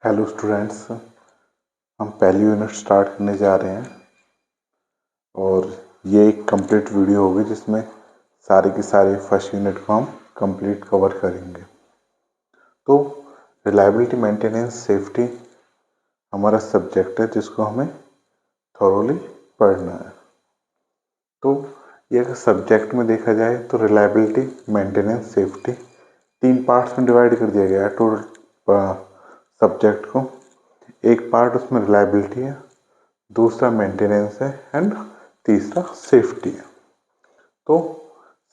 Hello students, हम पहली unit start करने जा रहे हैं और ये एक कंप्लीट वीडियो होगी जिसमें सारे के सारे फर्स्ट यूनिट को हम कंप्लीट कवर करेंगे। तो रिलायबिलिटी, मेंटेनेंस, सेफ्टी हमारा सब्जेक्ट है जिसको हमें थॉरोली पढ़ना है। तो ये अगर सब्जेक्ट में देखा जाए तो रिलायबिलिटी, मेंटेनेंस, सेफ्टी तीन पार्ट्स में डिवाइड कर दिया गया है टोटल सब्जेक्ट को। एक पार्ट उसमें रिलायबिलिटी है, दूसरा मेंटेनेंस है एंड तीसरा सेफ्टी है। तो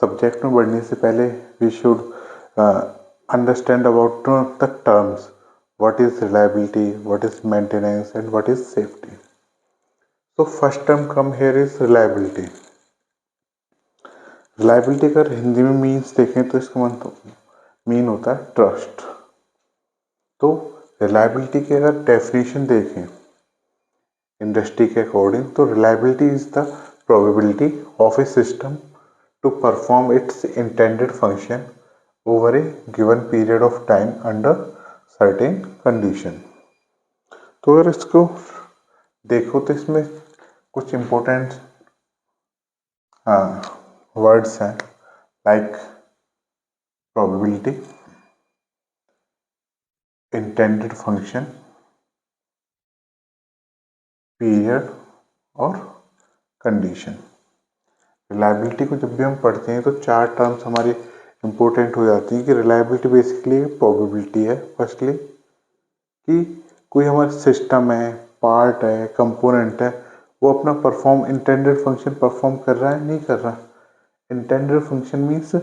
सब्जेक्ट में बढ़ने से पहले we should understand about the terms, what is reliability, what is maintenance and what is safety. तो first term come here is reliability. Reliability अगर हिंदी में मीन्स देखें तो इसका मीन होता है ट्रस्ट। तो रिलायबिलिटी की अगर डेफिनेशन देखें इंडस्ट्री के अकॉर्डिंग, तो reliability is the probability of a system to perform its intended function over a given period of time under certain condition. तो अगर इसको देखो तो इसमें कुछ इंपॉर्टेंट वर्ड्स हैं like probability, intended function, period और कंडीशन। रिलायबिलिटी को जब भी हम पढ़ते हैं तो चार टर्म्स हमारी इंपॉर्टेंट हो जाती हैं कि रिलायबिलिटी बेसिकली प्रोबेबिलिटी है फर्स्टली कि कोई हमारा सिस्टम है, पार्ट है, कंपोनेंट है, वो अपना इंटेंडेड फंक्शन परफॉर्म कर रहा है नहीं कर रहा। इंटेंडेड फंक्शन मीन्स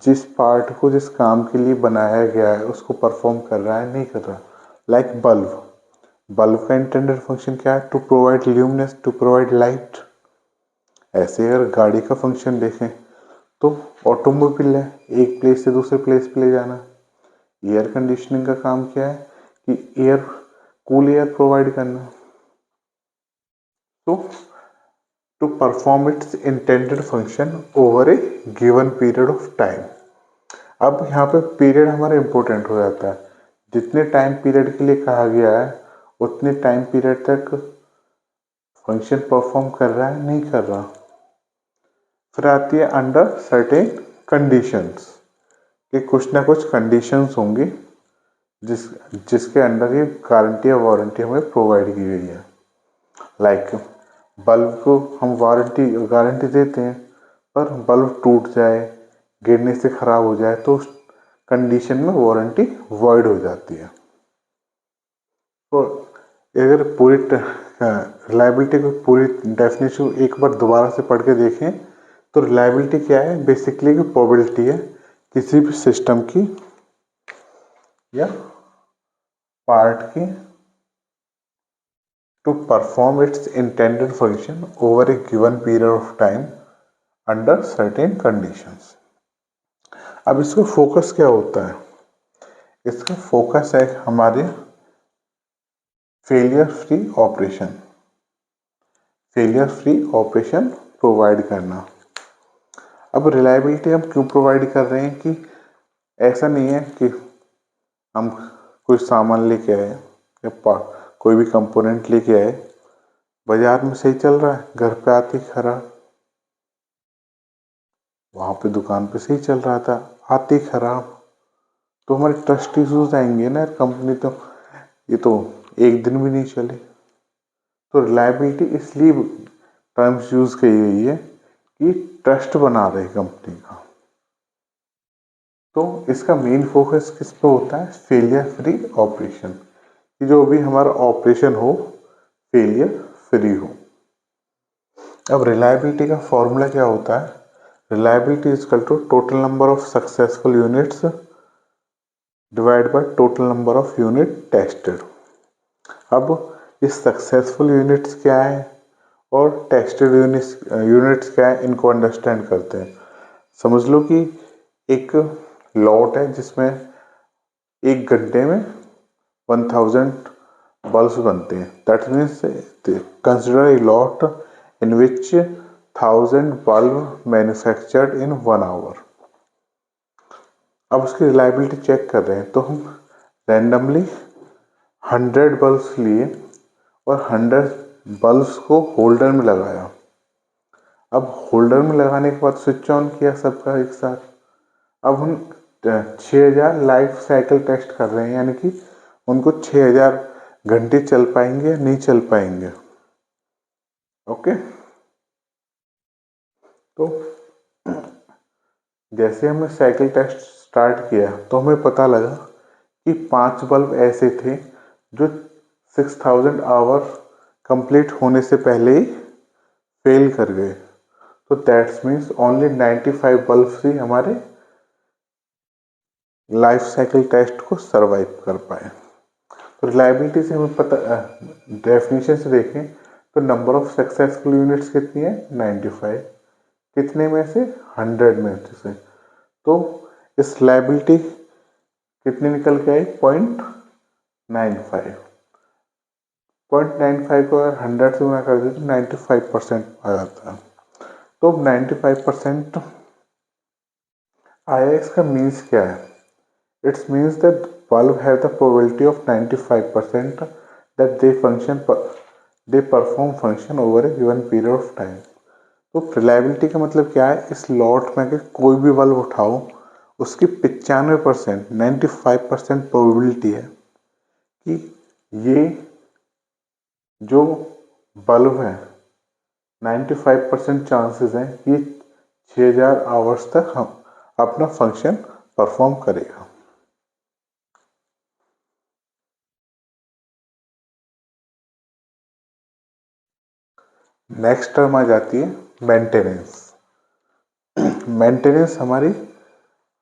जिस पार्ट को जिस काम के लिए बनाया गया है उसको परफॉर्म कर रहा है नहीं कर रहा। लाइक बल्ब का इंटेंडेड फंक्शन क्या है? To provide luminance, to provide light. ऐसे अगर गाड़ी का फंक्शन देखें तो ऑटोमोबाइल है, एक प्लेस से दूसरे प्लेस पे ले जाना। एयर कंडीशनिंग का काम क्या है कि कूल एयर प्रोवाइड करना। तो to perform its intended function over a given period of time. अब यहाँ पे पीरियड हमारा इंपॉर्टेंट हो जाता है। जितने टाइम पीरियड के लिए कहा गया है उतने टाइम पीरियड तक फंक्शन परफॉर्म कर रहा है नहीं कर रहा। फिर आती है अंडर सर्टेन कंडीशंस, कि कुछ ना कुछ कंडीशंस होंगी जिसके अंडर ये गारंटी या वारंटी हमें प्रोवाइड की गई है। लाइक बल्ब को हम गारंटी देते हैं, पर बल्ब टूट जाए, गिरने से खराब हो जाए तो उस कंडीशन में वारंटी वॉइड हो जाती है। तो अगर पूरी रिलायबिलिटी को पूरी डेफिनेशन एक बार दोबारा से पढ़ के देखें तो रिलायबिलिटी क्या है? बेसिकली की प्रोबेबिलिटी है किसी भी सिस्टम की या पार्ट की to perform its intended function over a given period of time under certain conditions. अब इसका फोकस क्या होता है? इसका फोकस है हमारे फेलियर फ्री ऑपरेशन प्रोवाइड करना। अब रिलायबिलिटी हम क्यों प्रोवाइड कर रहे हैं कि ऐसा नहीं है कि हम कोई सामान लेके आए या कोई भी कंपोनेंट लेके आए, बाजार में सही चल रहा है, घर पे आते ही खराब, वहां पे दुकान पे सही चल रहा था, आते ही खराब, तो हमारे ट्रस्ट इश्यूज आएंगे ना। कंपनी तो ये तो एक दिन भी नहीं चले। तो रिलायबिलिटी इसलिए टर्म्स यूज की गई है कि ट्रस्ट बना रहे कंपनी का। तो इसका मेन फोकस किस पे होता है? फेलियर फ्री ऑपरेशन, कि जो भी हमारा ऑपरेशन हो फेलियर फ्री हो। अब रिलायबिलिटी का फॉर्मूला क्या होता है? Reliability is equal to total number of successful units divide by total number of unit tested. अब इस सक्सेसफुल यूनिट्स क्या है और टेस्टेड यूनिट्स क्या है, इनको अंडरस्टैंड करते हैं। समझ लो कि एक लॉट है जिसमें एक घंटे में 1000 बल्ब बनते हैं। That means consider a lot in which 1000 bulb manufactured in 1 hour. अब उसकी रिलायबिलिटी चेक कर रहे हैं तो हम रैंडमली 100 बल्ब्स लिए और 100 बल्ब्स को होल्डर में लगाया। अब होल्डर में लगाने के बाद स्विच ऑन किया सबका एक साथ। अब हम 6000 लाइफ साइकिल टेस्ट कर रहे हैं, यानी कि उनको 6000 घंटे चल पाएंगे या नहीं चल पाएंगे। ओके, तो जैसे हमने साइकिल टेस्ट स्टार्ट किया तो हमें पता लगा कि 5 बल्ब ऐसे थे जो 6000 आवर कंप्लीट होने से पहले ही फेल कर गए। तो दैट्स मीन्स ओनली 95 बल्ब ही हमारे लाइफ साइकिल टेस्ट को सरवाइव कर पाए। तो रिलायबिलिटी से हमें पता, डेफिनेशन से देखें तो नंबर ऑफ सक्सेसफुल यूनिट्स कितनी है, 95। कितने में से, 100 में से। तो इस रिलायबिलिटी कितनी निकल के आई, 0.95। 0.95 को अगर 100 से गुना कर दे तो 95% आ जाता है। तो 95% आया, इसका मीन्स क्या है? It's means that bulb have the probability of 95% that they perform function over a given period of time। तो रिलायबिलिटी का मतलब क्या है? इस लॉट में कोई भी बल्ब उठाओ, उसकी 95%, 95% प्रोबेबिलिटी है कि ये जो बल्ब है 95% चांसेस हैं कि 6000 आवर्स तक हम अपना फंक्शन परफॉर्म करेगा। नेक्स्ट टर्म आ जाती है मेंटेनेंस। मेंटेनेंस हमारी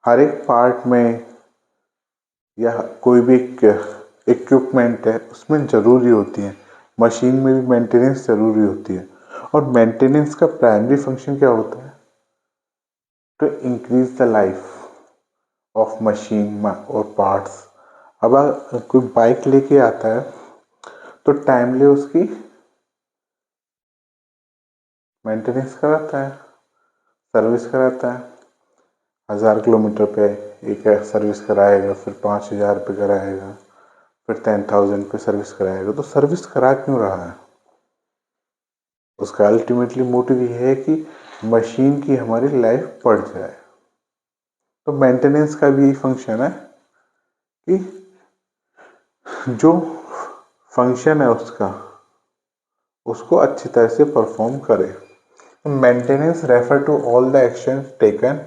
हर एक पार्ट में या कोई भी इक्विपमेंट है उसमें ज़रूरी होती है। मशीन में भी मेंटेनेंस ज़रूरी होती है। और मेंटेनेंस का प्राइमरी फंक्शन क्या होता है? To increase the life of machine और पार्ट्स। अब कोई बाइक लेके आता है तो टाइमली उसकी मेंटेनेंस कराता है, सर्विस कराता है। 1000 किलोमीटर पे एक सर्विस कराएगा, फिर 5000 पे कराएगा, फिर 10,000 पे सर्विस कराएगा। तो सर्विस करा क्यों रहा है? उसका अल्टीमेटली मोटिव ये है कि मशीन की हमारी लाइफ बढ़ जाए। तो मेंटेनेंस का भी यही फंक्शन है कि जो फंक्शन है उसको अच्छी तरह से परफॉर्म करे। Maintenance refer to all the action taken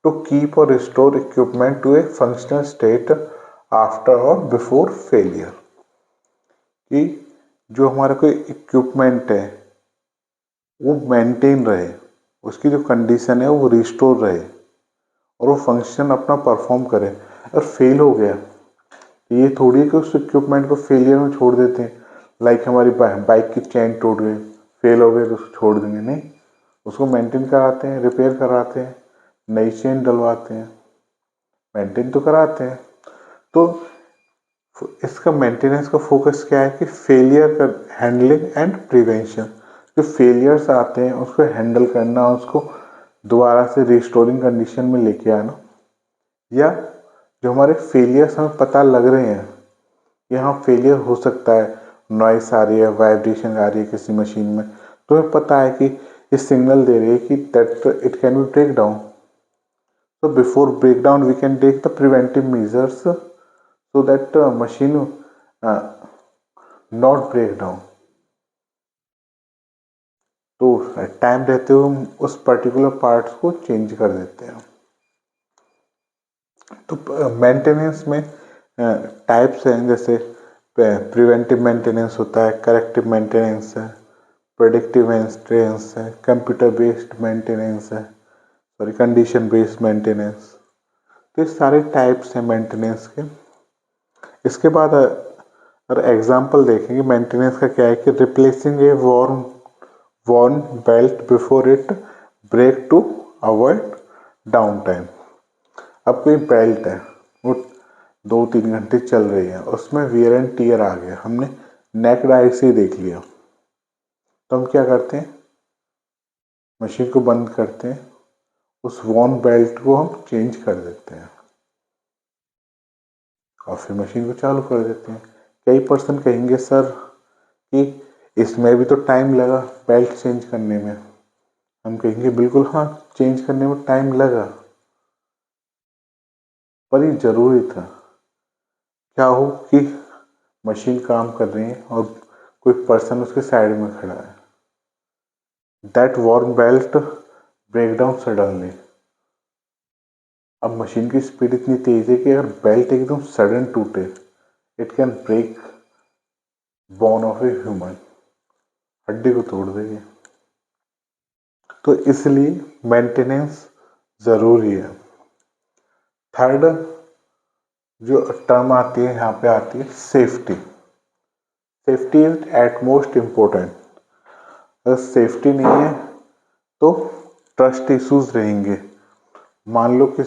to keep और restore equipment to a functional state after और बिफोर फेलियर। कि जो हमारा कोई इक्विपमेंट है वो मेंटेन रहे, उसकी जो कंडीशन है वो रिस्टोर रहे और वो फंक्शन अपना परफॉर्म करे। अगर फेल हो गया तो ये थोड़ी है कि उस इक्विपमेंट को फेलियर में छोड़ देते हैं। लाइक हमारी बाइक की चेन टूट गई, फेल हो गए तो उसको छोड़ देंगे, नहीं। उसको मेंटेन कराते हैं, रिपेयर कराते हैं, नई चेन डलवाते हैं, मेंटेन तो कराते हैं। तो इसका मेंटेनेंस का फोकस क्या है कि फेलियर का हैंडलिंग एंड प्रिवेंशन। जो फेलियर्स आते हैं उसको हैंडल करना, उसको दोबारा से रिस्टोरिंग कंडीशन में लेके आना, या जो हमारे फेलियर्स हमें पता लग रहे हैं यहाँ फेलियर हो सकता है, नॉइस आ रही है, वाइब्रेशन आ रही है किसी मशीन में, तो हमें पता है कि ये सिग्नल दे रही है कि that it can be break down. So before breakdown, we can take the preventive measures so that machine not break down। तो टाइम रहते हुए हम उस पर्टिकुलर पार्ट्स को चेंज कर देते हैं। तो मेंटेनेंस में टाइप्स हैं, जैसे प्रिवेंटिव मेंटेनेंस होता है, करेक्टिव मेंटेनेंस है, प्रेडिक्टिव मेंटेनेंस है, कंप्यूटर बेस्ड मेंटेनेंस है, सॉरी कंडीशन बेस्ड मेंटेनेंस। तो ये सारे टाइप्स हैं मेंटेनेंस के। इसके बाद अगर एग्जाम्पल देखेंगे मेंटेनेंस का, क्या है कि replacing a worn belt before it break to avoid down time. अब कोई बेल्ट है वो 2-3 घंटे चल रही है, उसमें वियर एंड टियर आ गया, हमने नेक्ड आई से देख लिया, तो हम क्या करते हैं, मशीन को बंद करते हैं, उस वॉर्न बेल्ट को हम चेंज कर देते हैं और फिर मशीन को चालू कर देते हैं। कई पर्सन कहेंगे सर कि इसमें भी तो टाइम लगा बेल्ट चेंज करने में। हम कहेंगे बिल्कुल हाँ, चेंज करने में टाइम लगा, पर ये जरूरी था। क्या हो कि मशीन काम कर रही है और कोई पर्सन उसके साइड में खड़ा है, that warm belt break down suddenly. अब मशीन की स्पीड इतनी तेज है कि अगर बेल्ट एकदम सडन टूटे, it can break bone of a human, हड्डी को तोड़ देगी। तो इसलिए मेंटेनेंस जरूरी है। थर्ड जो टर्म आती है यहाँ पे आती है safety. Safety is at most important. अगर सेफ्टी नहीं है तो ट्रस्ट इश्यूज रहेंगे। मान लो कि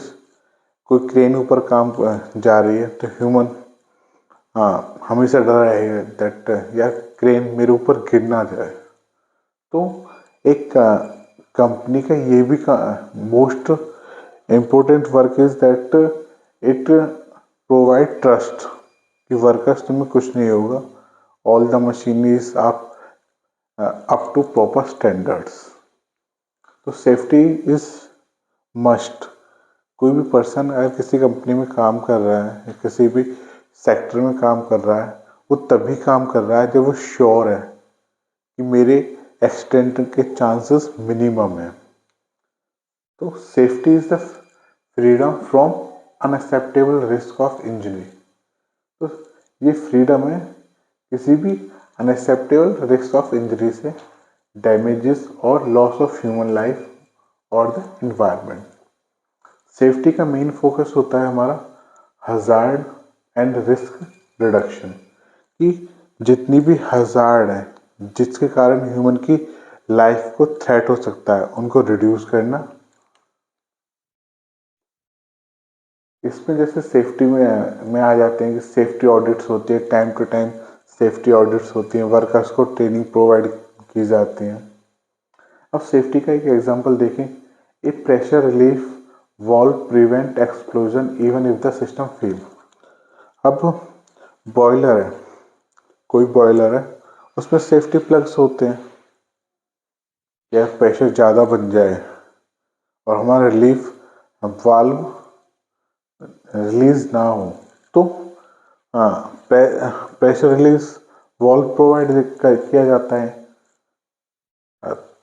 कोई क्रेन ऊपर काम जा रही है तो ह्यूमन हमेशा डर रहेगा दैट यार क्रेन मेरे ऊपर गिर ना जाए। तो एक कंपनी का ये भी most important work is that it provide trust कि वर्कर्स तुम्हें कुछ नहीं होगा, all the machineries up to proper standards. तो सेफ्टी इज मस्ट। कोई भी पर्सन अगर किसी कंपनी में काम कर रहा है या किसी भी सेक्टर में काम कर रहा है, वो तभी काम कर रहा है जब वो श्योर है कि मेरे एक्सीडेंट के चांसेस मिनिमम है। तो safety is the freedom from unacceptable risk of injury. तो ये फ्रीडम है किसी भी अनएक्सेप्टेबल रिस्क ऑफ इंजरी से, डैमेजेस और लॉस ऑफ ह्यूमन लाइफ और द इन्वायरमेंट। सेफ्टी का मेन फोकस होता है हमारा हजार्ड एंड रिस्क रिडक्शन, कि जितनी भी हजार्ड है जिसके कारण ह्यूमन की लाइफ को थ्रेट हो सकता है, उनको रिड्यूस करना। इसमें जैसे सेफ्टी में आ जाते हैं कि सेफ्टी ऑडिट्स होती है, time to time safety audits होती हैं, वर्कर्स को ट्रेनिंग प्रोवाइड की जाती है। अब सेफ्टी का एक एग्जांपल देखें, a pressure relief valve prevent explosion even if the system fail. अब बॉयलर है, कोई बॉयलर है, उसमें सेफ्टी प्लग्स होते हैं, या प्रेशर ज़्यादा बन जाए और हमारा रिलीफ वाल्व रिलीज ना हो तो प्रेशर रिलीज वॉल्व प्रोवाइड किया जाता है।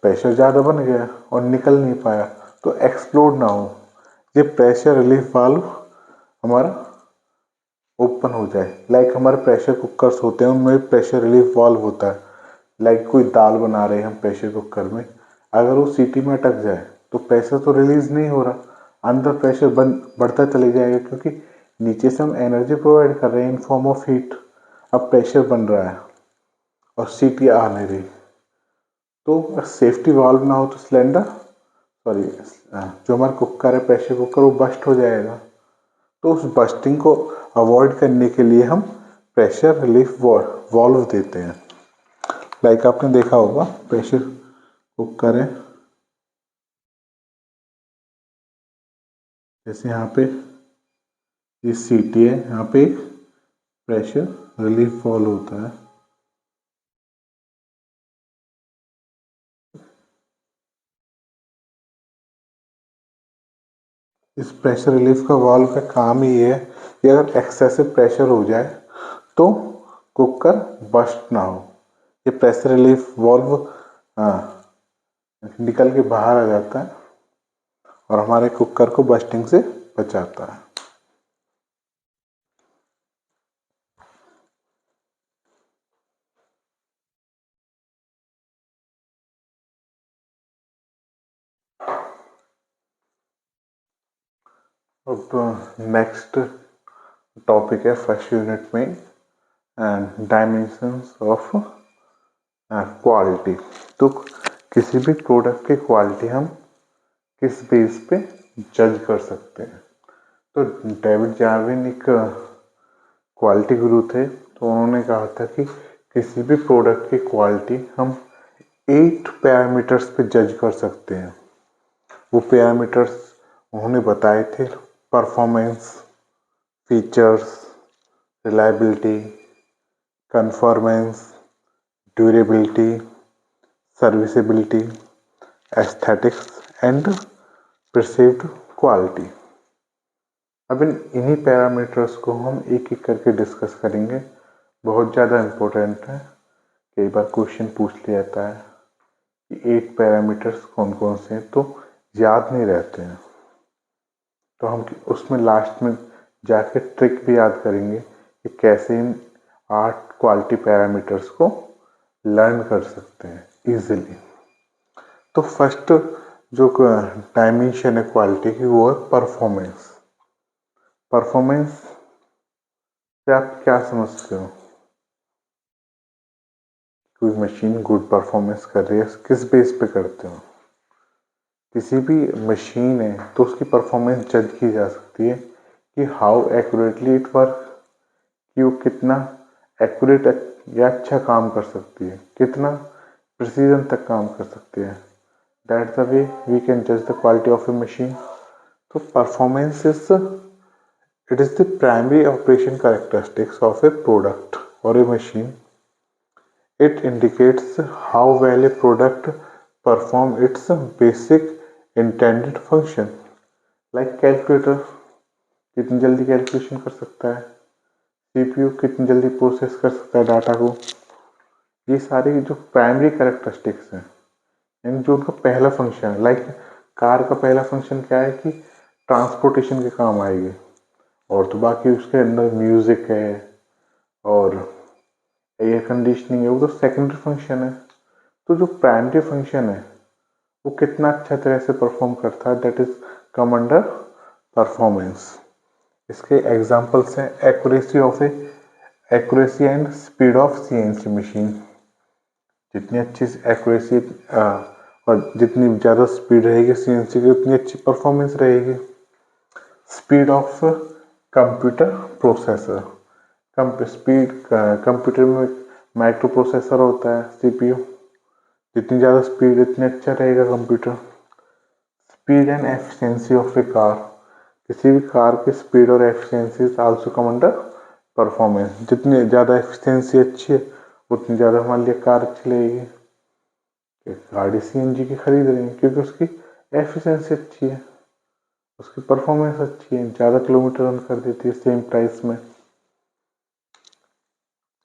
प्रेशर ज़्यादा बन गया और निकल नहीं पाया तो एक्सप्लोड ना हो, ये प्रेशर रिलीफ वाल्व हमारा ओपन हो जाए। लाइक हमारे प्रेशर कुकर्स होते हैं, उनमें प्रेशर रिलीफ वाल्व होता है। लाइक कोई दाल बना रहे हैं हम प्रेशर कुकर में, अगर वो सीटी में अटक जाए तो प्रेशर तो रिलीज नहीं हो रहा, अंदर प्रेशर बढ़ता चले जाएगा, क्योंकि नीचे से हम एनर्जी प्रोवाइड कर रहे हैं इन फॉर्म ऑफ हीट। अब प्रेशर बन रहा है और सीटी आ नहीं रही, तो सेफ्टी वाल्व ना हो तो सिलेंडर जो हमारा कुकर है प्रेशर कुकर, वो बस्ट हो जाएगा। तो उस बस्टिंग को अवॉइड करने के लिए हम प्रेशर रिलीफ वाल्व देते हैं। लाइक आपने देखा होगा प्रेशर कुकर है, जैसे यहाँ पे ये सीटी है, यहाँ पे एक प्रेशर रिलीफ वाल्व होता है। इस प्रेशर रिलीफ का वाल्व का काम ही है कि अगर एक्सेसिव प्रेशर हो जाए तो कुकर बस्ट ना हो। ये प्रेशर रिलीफ वाल्व निकल के बाहर आ जाता है और हमारे कुकर को बस्टिंग से बचाता है। अब नेक्स्ट टॉपिक है फर्स्ट यूनिट में डायमेंशंस ऑफ क्वालिटी। तो किसी भी प्रोडक्ट की क्वालिटी हम किस बेस पे जज कर सकते हैं। तो डेविड जार्विन एक क्वालिटी गुरु थे, तो उन्होंने कहा था कि किसी भी प्रोडक्ट की क्वालिटी हम 8 पैरामीटर्स पे जज कर सकते हैं। वो पैरामीटर्स उन्होंने बताए थे, performance, features, reliability, conformance, durability, serviceability, aesthetics and perceived quality। अब इन्हीं पैरामीटर्स को हम एक एक करके डिस्कस करेंगे। बहुत ज़्यादा इम्पोर्टेंट है, कई बार क्वेश्चन पूछ लिया जाता है कि 8 पैरामीटर्स कौन कौन से हैं, तो याद नहीं रहते हैं, तो हम उसमें लास्ट में जाके ट्रिक भी याद करेंगे कि कैसे इन 8 क्वालिटी पैरामीटर्स को लर्न कर सकते हैं इजीली। तो फर्स्ट जो डायमेंशन है क्वालिटी की वो है परफॉर्मेंस। परफॉर्मेंस से आप क्या समझते हो? कोई मशीन गुड परफॉर्मेंस कर रही है, किस बेस पे करते हो? किसी भी मशीन है तो उसकी परफॉर्मेंस जज की जा सकती है कि हाउ एक्यूरेटली इट वर्क, कि वो कितना एक्यूरेट या अच्छा काम कर सकती है, कितना प्रिसीजन तक काम कर सकती है। That's the way we can जज the quality of a machine. तो performance is it is the primary operation characteristics of a product or a machine. It indicates how well a product performs its basic intended function. Like calculator कितनी जल्दी calculation कर सकता है, CPU कितनी जल्दी process कर सकता है डाटा को। ये सारी जो प्राइमरी कैरेक्टरिस्टिक्स हैं, यानी जो उनका पहला फंक्शन है। लाइक कार का पहला फंक्शन क्या है कि ट्रांसपोर्टेशन के काम आएगी, और तो बाकी उसके अंदर म्यूजिक है और एयर कंडीशनिंग है, वो तो सेकेंडरी फंक्शन है। तो जो प्राइमरी फंक्शन है वो कितना अच्छा तरह से परफॉर्म करता है, that is come under performance. इसके एग्जांपल्स हैं accuracy and speed of CNC machine. जितनी अच्छी एक्यूरेसी और जितनी ज़्यादा स्पीड रहेगी सीएनसी की, उतनी अच्छी परफॉर्मेंस रहेगी। Speed of computer processor, computer में माइक्रो प्रोसेसर होता है सीपीयू, जितनी ज़्यादा स्पीड इतनी अच्छा रहेगा computer. Speed and efficiency of A car, किसी भी कार की स्पीड और efficiency also come under performance. जितनी ज़्यादा एफिशिएंसी अच्छी है उतनी ज़्यादा हमारे लिए कार अच्छी लगेगी। गाड़ी सीएनजी की खरीद रहे हैं क्योंकि उसकी एफिशिएंसी अच्छी है, उसकी परफॉर्मेंस अच्छी है, ज़्यादा किलोमीटर रन कर देती है सेम प्राइस में।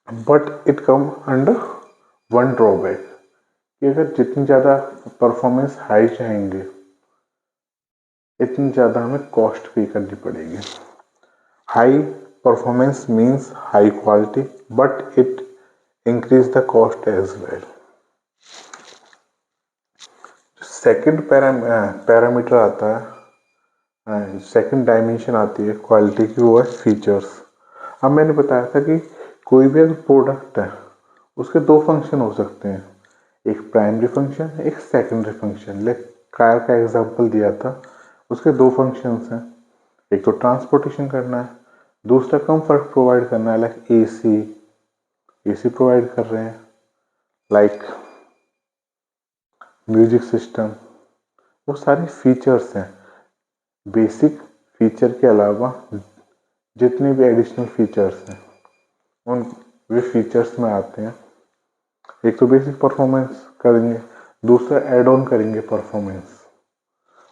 But it come under one drawback कि अगर जितनी ज़्यादा परफॉर्मेंस हाई चाहेंगे इतनी ज़्यादा हमें कॉस्ट पे करनी पड़ेगी। High performance means high quality, but it increase the cost as well. Second parameter आता है, सेकेंड डायमेंशन आती है क्वालिटी की, वो है फीचर्स। अब मैंने बताया था कि कोई भी अगर प्रोडक्ट है उसके दो फंक्शन हो सकते हैं, एक प्राइमरी फंक्शन, एक सेकेंडरी फंक्शन। लाइक कार का एग्जांपल दिया था, उसके दो फंक्शंस हैं, एक तो ट्रांसपोर्टेशन करना है, दूसरा कंफर्ट प्रोवाइड करना है। लाइक एसी प्रोवाइड कर रहे हैं, लाइक म्यूजिक सिस्टम, वो सारे फीचर्स हैं। बेसिक फीचर के अलावा जितने भी एडिशनल फीचर्स हैं उन वे फीचर्स में आते हैं। एक तो बेसिक परफॉर्मेंस करेंगे, दूसरा एड ऑन करेंगे परफॉर्मेंस,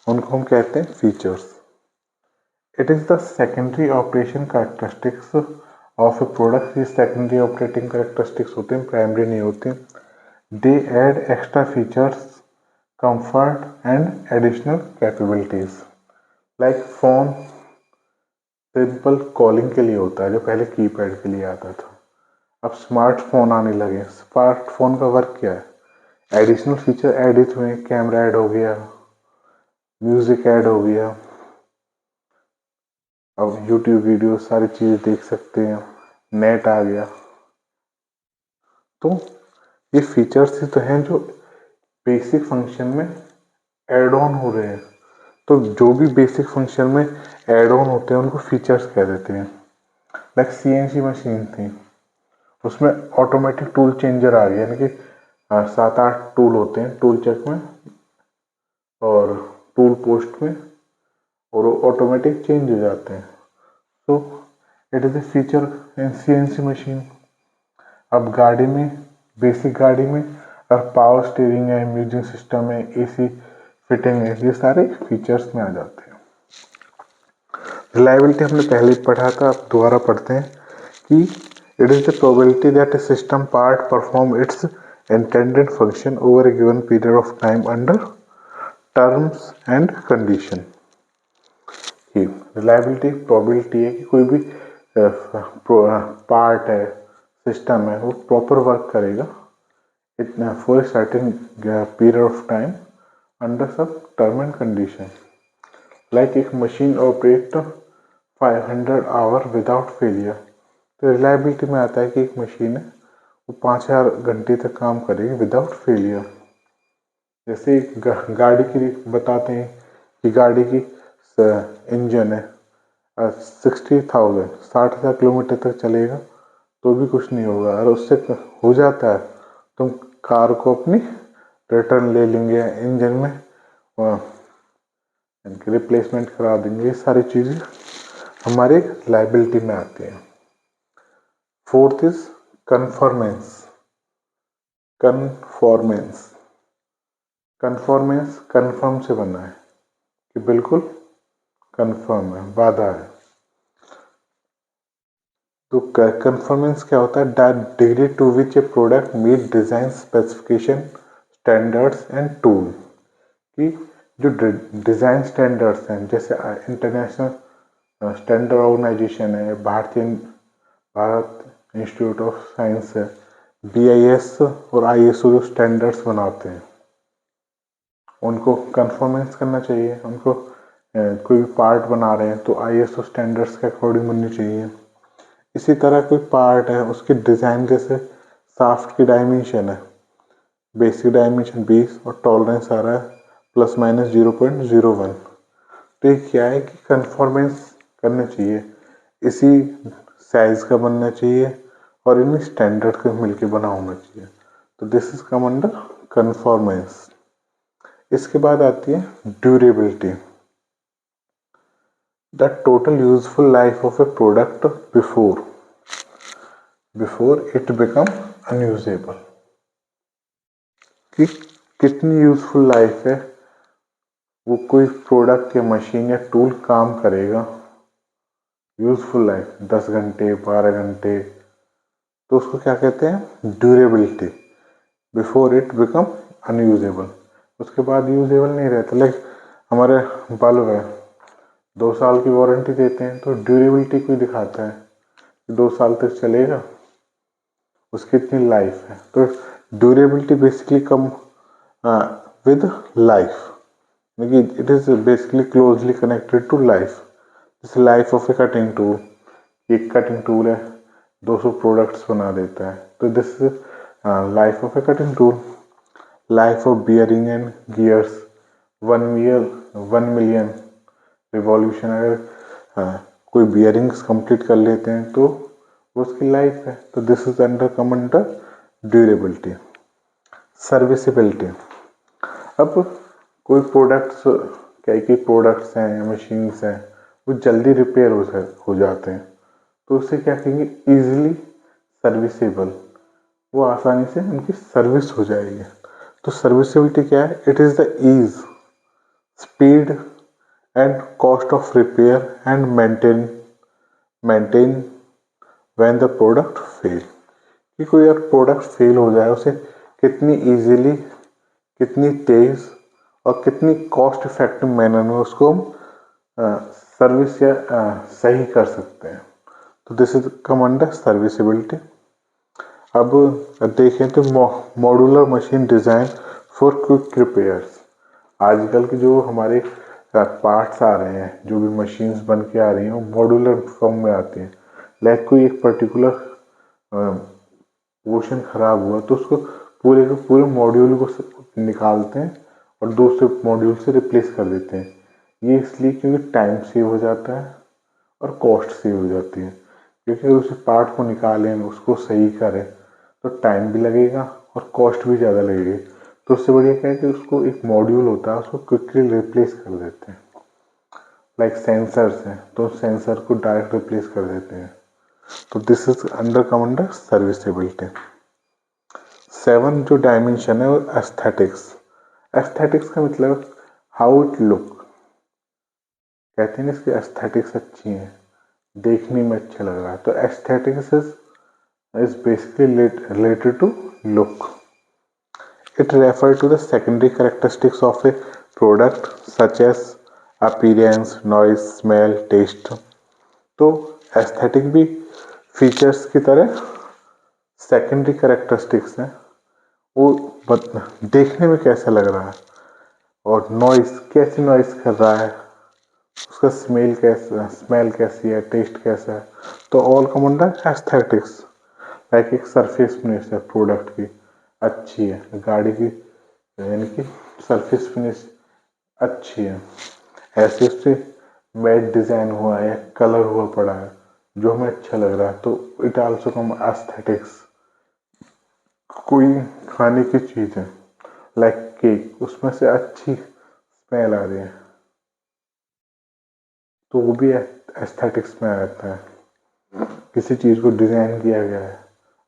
उनको हम कहते हैं features. It is the secondary operation characteristics of a product. ये सेकेंडरी ऑपरेटिंग कैरेक्टरिस्टिक्स होते हैं, प्राइमरी नहीं होते। They add extra features, comfort and additional capabilities. Like phone simple calling के लिए होता है, जो पहले कीपैड के लिए आता था। अब स्मार्टफोन आने लगे। स्मार्टफोन का वर्क क्या है? एडिशनल फीचर एडिट हुए, कैमरा ऐड हो गया, म्यूजिक ऐड हो गया, अब यूट्यूब वीडियो सारी चीज़ देख सकते हैं, नेट आ गया। तो ये फीचर्स ही तो हैं जो बेसिक फंक्शन में ऐड ऑन हो रहे हैं। तो जो भी बेसिक फंक्शन में ऐड ऑन होते हैं उनको फीचर्स कह देते हैं। लाइक सीएनसी मशीन थी, उसमें ऑटोमेटिक टूल चेंजर आ गया, यानी कि 7-8 टूल होते हैं टूल चेक में और टूल पोस्ट में, और वो ऑटोमेटिक चेंज हो जाते हैं। तो it is A feature in CNC machine. अब गाड़ी में, बेसिक गाड़ी में पावर स्टीयरिंग है, म्यूजिक सिस्टम है, एसी फिटिंग है, ये सारे फीचर्स में आ जाते हैं। रिलायबिलिटी हमने पहले ही पढ़ा था, अब दोबारा पढ़ते हैं कि it is the probability that a system part perform its intended function over a given period of time under terms and condition। Reliability probability है कि कोई भी पार्ट है, सिस्टम है, वो प्रॉपर वर्क करेगा इतना for certain period of time under sub term and condition. Like एक machine operate 500 our without failure. तो रिलायबिलिटी में आता है कि एक मशीन है वो 5000 घंटे तक काम करेगी विदाउट फेलियर। जैसे गाड़ी की बताते हैं कि गाड़ी की इंजन है 60,000 किलोमीटर तक चलेगा तो भी कुछ नहीं होगा, और उससे हो जाता है तुम कार को अपनी रिटर्न ले लेंगे, इंजन में इनकी रिप्लेसमेंट करा देंगे। ये सारी चीज़ें हमारे लाइबिलिटी में आती हैं। Fourth is conformance. Conformance confirm से बना है कि बिल्कुल कन्फर्म है, वादा है। तो कन्फर्मेंस क्या होता है? That degree to which a product meet design specification standards and tool. कि जो डिजाइन स्टैंडर्ड्स हैं, जैसे इंटरनेशनल स्टैंडर्ड ऑर्गेनाइजेशन है, भारत इंस्टीट्यूट ऑफ साइंस है, BIS और ISO जो स्टैंडर्ड्स बनाते हैं उनको कन्फर्मेंस करना चाहिए। उनको कोई भी पार्ट बना रहे हैं तो ISO स्टैंडर्ड्स के अकॉर्डिंग बननी चाहिए। इसी तरह कोई पार्ट है, उसकी डिज़ाइन जैसे शाफ्ट की डायमेंशन है, बेसिक डायमेंशन 20 और टॉलरेंस आ रहा है ±0.01। तो ये क्या है कि कन्फॉर्मेंस करना चाहिए, इसी साइज का बनना चाहिए और इन स्टैंडर्ड के मिलके बना होना चाहिए। तो this is come under conformance. इसके बाद आती है durability. The total useful life of a product before it become unusable. कि कितनी यूजफुल लाइफ है वो कोई प्रोडक्ट या मशीन या टूल काम करेगा। यूजफुल लाइफ 10 घंटे 12 घंटे, तो उसको क्या कहते हैं? Durability. Before it become unusable, उसके बाद यूजेबल नहीं रहता। लाइक हमारे बल्ब है, 2 साल की वारंटी देते हैं, तो ड्यूरेबिलिटी कोई दिखाता है 2 साल तक चलेगा, उसकी इतनी लाइफ है। तो durability basically come with life, it is basically closely connected to life. जैसे life of a cutting tool, एक कटिंग टूल है 200 प्रोडक्ट्स बना देता है, तो this is life of a cutting tool. Life of bearing and gears 1 million revolution. अगर कोई bearings complete कर लेते हैं तो वो उसकी लाइफ है। तो this is under come under durability. Serviceability. अब कोई प्रोडक्ट्स, कई प्रोडक्ट्स हैं, मशीन्स हैं, वो जल्दी रिपेयर हो जाते हैं, तो उसे क्या कहेंगे? Easily serviceable. वो आसानी से उनकी सर्विस हो जाएगी। तो सर्विसेबिलिटी क्या है? It is the ease, speed and cost of repair and maintain when the product fail. कि कोई अगर प्रोडक्ट फेल हो जाए, उसे कितनी इजीली, कितनी तेज और कितनी कॉस्ट इफेक्टिव मैनर में उसको हम सर्विस या सही कर सकते हैं। तो this is come under serviceability. अब देखें तो modular machine design for quick repairs. आजकल के जो हमारे पार्ट्स आ रहे हैं, जो भी मशीन्स बन के आ रही हैं, वो मॉड्यूलर फॉर्म में आती हैं। लाइक कोई एक पर्टिकुलर पोर्शन खराब हुआ तो उसको पूरे के पूरे मॉड्यूल को निकालते हैं और दूसरे मॉड्यूल से रिप्लेस कर देते हैं। ये इसलिए क्योंकि टाइम सेव हो जाता है और कॉस्ट सेव हो जाती है। क्योंकि उस पार्ट को निकालें, उसको सही करें, तो टाइम भी लगेगा और कॉस्ट भी ज़्यादा लगेगी। तो उससे बढ़िया क्या है कि उसको एक मॉड्यूल होता है, उसको क्विकली रिप्लेस कर देते हैं। लाइक सेंसर्स हैं, तो सेंसर को डायरेक्ट रिप्लेस कर देते हैं। तो this is under come under serviceability. 7 जो डायमेंशन है वो एस्थेटिक्स। एस्थेटिक्स का मतलब हाउ इट लुक, कहते हैं ना इसकी एस्थेटिक्स अच्छी है, देखने में अच्छा लग रहा है, तो aesthetics is basically related to look. It refers to the secondary characteristics of a product such as appearance, noise, smell, taste. तो एस्थेटिक भी फीचर्स की तरह सेकेंडरी कैरेक्टरिस्टिक्स हैं, वो देखने में कैसा लग रहा है, और नॉइस कैसी नॉइस कर रहा है, उसका स्मेल कैसी है, टेस्ट कैसा है, तो all come under aesthetics. Like एक सरफेस फिनिश है प्रोडक्ट की अच्छी है, गाड़ी की यानी कि सरफेस फिनिश अच्छी है, ऐसे उससे मैट डिजाइन हुआ है, कलर हुआ पड़ा है जो हमें अच्छा लग रहा है, तो इट आल्सो कम एस्थेटिक्स। कोई खाने की चीज है लाइक केक, उसमें से अच्छी स्मेल आ रही है, तो वो भी एस्थेटिक्स में आता है। किसी चीज को डिजाइन किया गया है,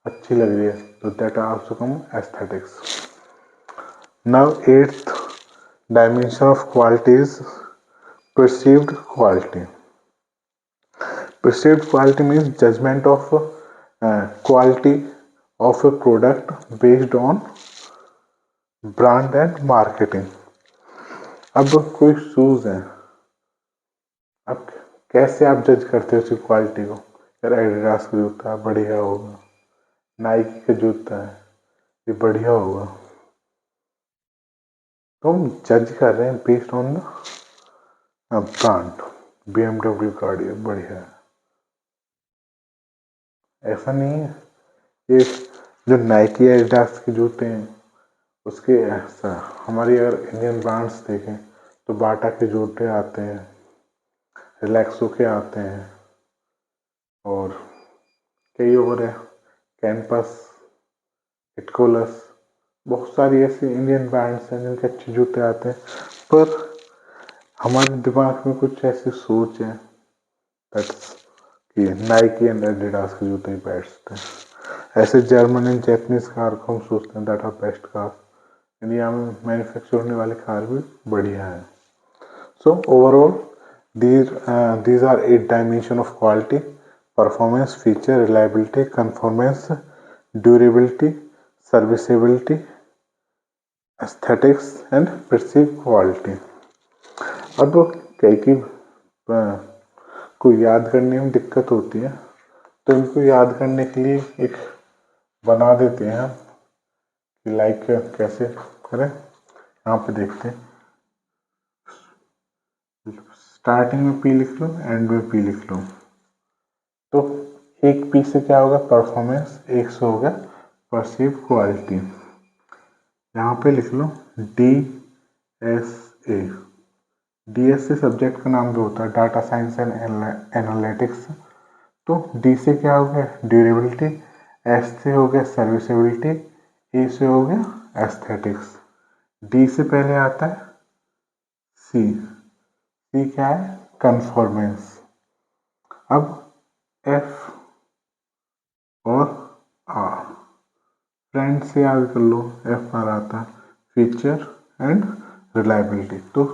अच्छी लग रही है, तो that also come aesthetics. Now 8th dimension of quality is perceived quality. Perceived quality means judgment of quality of a product based on brand and marketing. अब कोई शूज है, अब कैसे आप जज करते हो उसकी क्वालिटी को? यार एडिडास का जूता बढ़िया होगा, नाइकी का जूता है ये बढ़िया होगा, तो हम जज कर रहे हैं based on the brand. BMW गाड़ी है बढ़िया है, ऐसा नहीं है। ये जो नाइकी एडिडास के जूते हैं उसके ऐसा, हमारी अगर इंडियन ब्रांड्स देखें तो बाटा के जूते आते हैं, रिलैक्सो के आते हैं, और कई और है, कैंपस, इटकोलस, बहुत सारी ऐसी इंडियन ब्रांड्स हैं जिनके अच्छे जूते आते हैं, पर हमारे दिमाग में कुछ ऐसी सोच है कि नाइकी एंड एडिडास के जूते ही बेस्ट हैं। ऐसे जर्मन एंड जैपनीज कार को हम सोचते हैं that are best car, India में मैन्युफैक्चर होने वाली कार भी बढ़िया है। So overall these are 8 dimension of quality: performance, feature, reliability, conformance, durability, serviceability, aesthetics and perceived quality। अब कई की को याद करने में दिक्कत होती है, तो इनको याद करने के लिए एक बना देते हैं कि लाइक कैसे करें। यहाँ पे देखते हैं, स्टार्टिंग में पी लिख लो, एंड में पी लिख लो, तो एक पी से क्या होगा परफॉर्मेंस, एक से होगा परसीव क्वालिटी। यहाँ पे लिख लो DSA। DSA सब्जेक्ट का नाम भी होता है, डाटा साइंस एंड एनालिटिक्स। तो डी से क्या हो गया ड्यूरेबिलिटी, एस से हो गया सर्विसेबिलिटी, ए से हो गया एस्थेटिक्स। डी से पहले आता है सी। सी क्या है कन्फॉर्मेंस। अब एफ और आर, फ्रेंड से याद कर लो, एफ आर आता है फीचर एंड रिलायबिलिटी। तो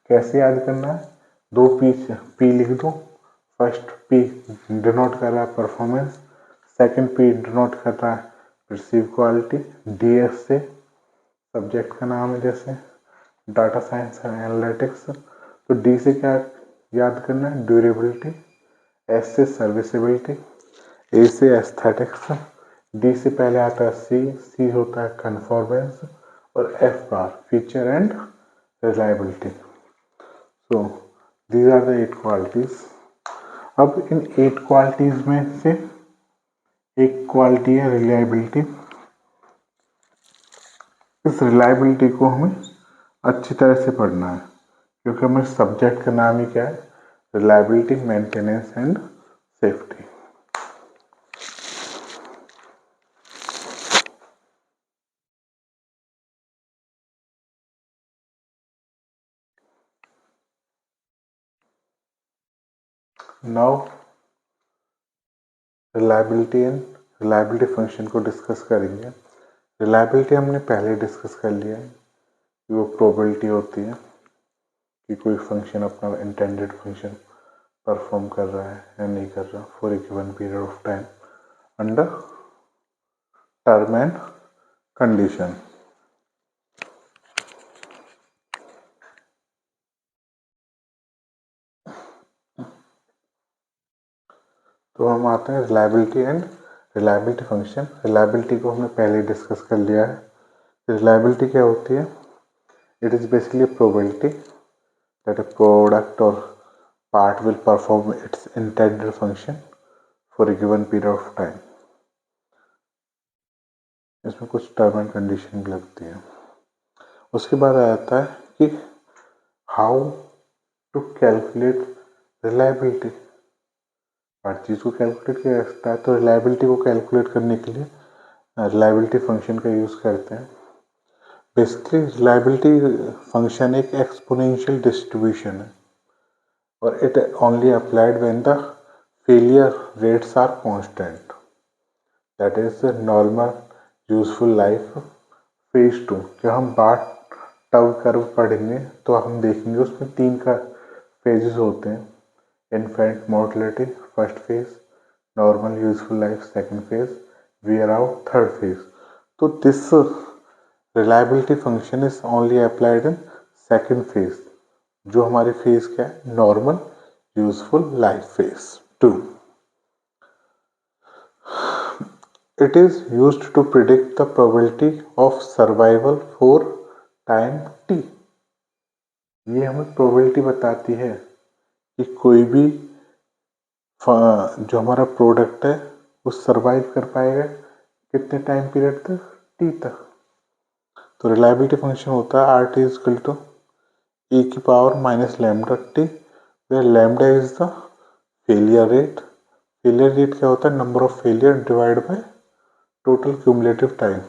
कैसे याद करना है, दो पी लिख दो। फर्स्ट पी डिनोट कर रहा है परफॉर्मेंस, सेकंड पी डिनोट कर रहा है परसीव क्वालिटी। डीएस से सब्जेक्ट का नाम है जैसे डाटा साइंस एंड एनालिटिक्स, तो डी से क्या याद करना है ड्यूरेबिलिटी, एस से सर्विसेबिलिटी, ए से एस्थेटिक्स, डी से पहले आता है सी, सी होता है कन्फॉर्मेंस, और F R feature and reliability. So these are the 8 qualities. अब इन 8 क्वालिटीज में से एक क्वालिटी है रिलायबिलिटी। इस रिलायबिलिटी को हमें अच्छी तरह से पढ़ना है, क्योंकि हमें सब्जेक्ट का नाम ही क्या है reliability, maintenance and safety. Now reliability and reliability function को डिस्कस करेंगे। रिलायबिलिटी हमने पहले डिस्कस कर लिया है कि वो प्रोबेबिलिटी होती है कि कोई फंक्शन अपना इंटेंडेड फंक्शन परफॉर्म कर रहा है या नहीं कर रहा for a given period of time under term and condition. तो हम आते हैं reliability and reliability function. Reliability को हमने पहले डिस्कस कर लिया है। रिलायबिलिटी क्या होती है? It is basically probability that a product or part will perform its intended function for a given period of time। इसमें कुछ टर्म एंड कंडीशन भी लगती है। उसके बाद आ जाता है कि हाउ टू कैलकुलेट रिलायबिलिटी। हर चीज़ को कैलकुलेट किया जा सकता है, तो रिलायबिलिटी को कैलकुलेट करने के लिए रिलायबिलिटी फंक्शन का यूज़ करते हैं। बेसिकली रिलायबिलिटी फंक्शन एक एक्सपोनेंशियल डिस्ट्रीब्यूशन है और it only applied when the failure rates are constant, that is normal useful life phase 2। जब हम बार टर्व कर्व पढ़ेंगे तो हम देखेंगे उसमें 3 का फेजेस होते हैं। Infant mortality first phase, normal useful life second phase, wear out third phase. तो this reliability function is only applied in second phase, जो हमारी फेज क्या है? Normal useful life phase 2। It is used to predict the probability of survival for time t। ये हमें probability बताती है कि कोई भी जो हमारा प्रोडक्ट है वो सरवाइव कर पाएगा कितने टाइम पीरियड तक? टी तक। तो रिलायबिलिटी फंक्शन होता है R T is equal to e की power minus lambda T, where lambda is the failure rate. Failure rate क्या होता है? Number of failure divide by total cumulative time।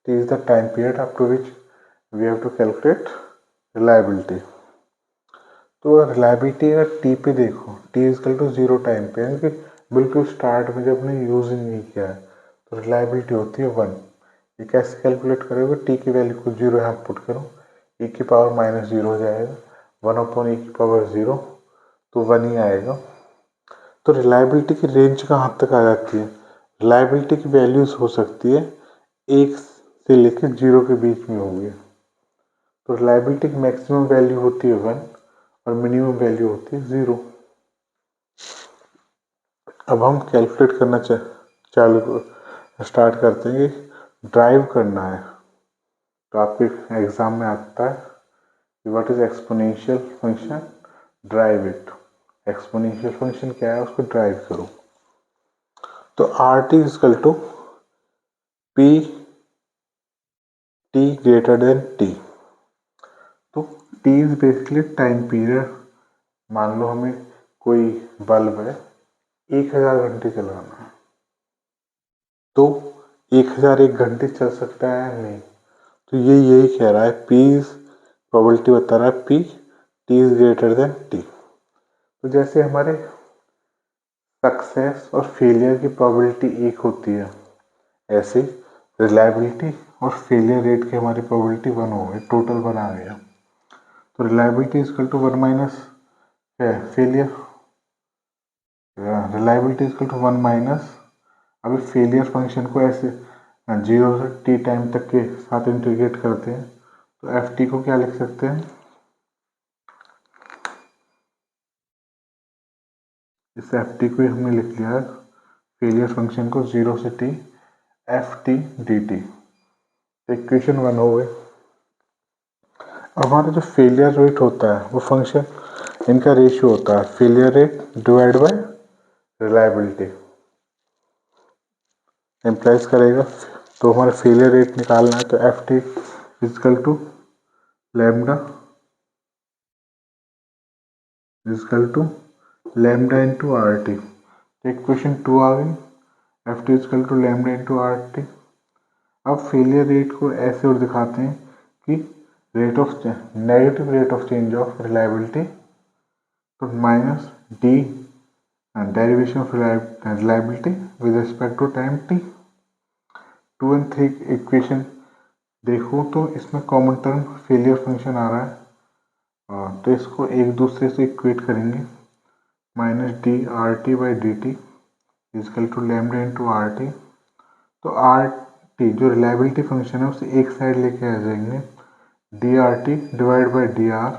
T is the time period up to which we have to calculate reliability। तो reliability अगर T पे देखो, T is equal to 0 time पे, यानी कि बिल्कुल स्टार्ट में जब हमने यूज ही नहीं किया है तो रिलायबिलिटी होती है 1। ये कैसे कैलकुलेट करोगे? टी की वैल्यू को 0 यहाँ पुट करो, e की पावर माइनस 0 हो जाएगा, 1/e की पावर 0, तो 1 ही आएगा। तो रिलायबिलिटी की रेंज कहाँ तक आ जाती है? रिलायबिलिटी की वैल्यूज हो सकती है 1 से लेकर 0 के बीच में होगी। तो रिलायबिलिटी की मैक्सिमम वैल्यू होती है 1 और मिनिमम वैल्यू होती है 0। अब हम कैलकुलेट करना चालू स्टार्ट करते हैं कि ड्राइव करना है। तो आपके एग्जाम में आता है what is exponential function, drive it. Exponential function क्या है? उसको ड्राइव करो। तो R T is equal to P T greater than T. तो T is basically time period. मान लो हमें कोई बल्ब है 1000 घंटे चलाना है, तो 1001 घंटे चल सकता है नहीं। तो ये यही कह रहा है, पी इज प्रोबेबिलिटी बता रहा है P T is greater than T. तो जैसे हमारे सक्सेस और फेलियर की प्रोबेबिलिटी एक होती है, ऐसे रिलायबिलिटी और फेलियर रेट की हमारी प्रोबेबिलिटी 1 हो गई, टोटल 1 आ गया। तो रिलायबिलिटी इजकल टू 1 माइनस है failure, reliability is equal to 1 minus, अभी फेलियर फंक्शन को ऐसे 0 से टी टाइम तक के साथ इंटीग्रेट करते हैं, तो एफ टी को क्या लिख सकते हैं? इस एफ टी को हमने लिख लिया है, फेलियर फंक्शन को 0 से T F T D T. Equation 1 हो गई। अब हमारा जो फेलियर रेट होता है वो फंक्शन, इनका रेशियो होता है failure rate divide by reliability, implies करेगा। तो हमारा फेलियर रेट निकालना है, तो F T is equal to lambda is equal to lambda into R T. Equation 2 आ गई, F T is equal to lambda into R T. अब फेलियर रेट को ऐसे और दिखाते हैं कि rate of negative rate of change of reliability, तो minus D derivation of reliability with respect to time t. 2 and 3 equation देखो तो इसमें कॉमन टर्म फेलियर फंक्शन आ रहा है, तो इसको एक दूसरे से इक्वेट करेंगे। Minus D R T by D T is equal to lambda into R T. तो आर टी जो रिलायबिलिटी फंक्शन है उसे एक साइड लेके आ जाएंगे, D R T divide by D R.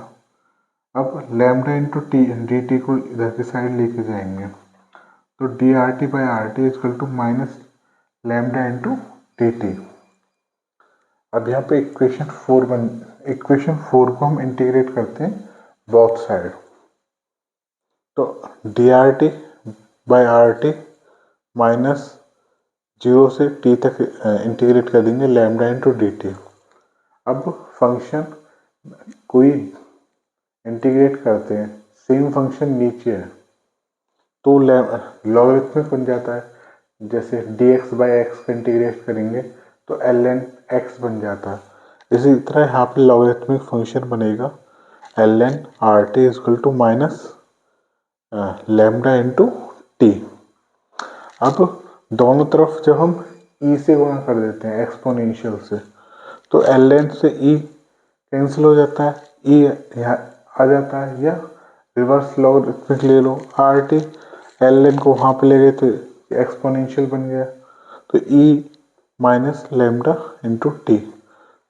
अब lambda into T D T को इधर की साइड लेके जाएंगे, तो D R T by R T is equal to minus lambda into D T. अब यहाँ पे इक्वेशन 4 को हम इंटीग्रेट करते हैं बोथ साइड। तो D R T by R T minus 0 से t तक इंटीग्रेट कर देंगे लैम्डा इंटू डी टी। अब फंक्शन कोई इंटीग्रेट करते हैं, सेम फंक्शन नीचे है तो लॉगरिथमिक बन जाता है। जैसे dx बाई एक्स का इंटीग्रेट करेंगे तो ln x बन जाता है। इसी तरह यहाँ पे लॉगरिथमिक फंक्शन बनेगा ln R T is equal to minus lambda into T. अब दोनों तरफ जब हम e से गुणा कर देते हैं एक्सपोनेंशियल से, तो ln से e कैंसिल हो जाता है, e यहाँ आ जाता है, या रिवर्स लॉगरिथमिक ले लो, आर टी ln को वहाँ पे ले गए तो एक्सपोनेंशियल बन गया, तो e minus lambda into T.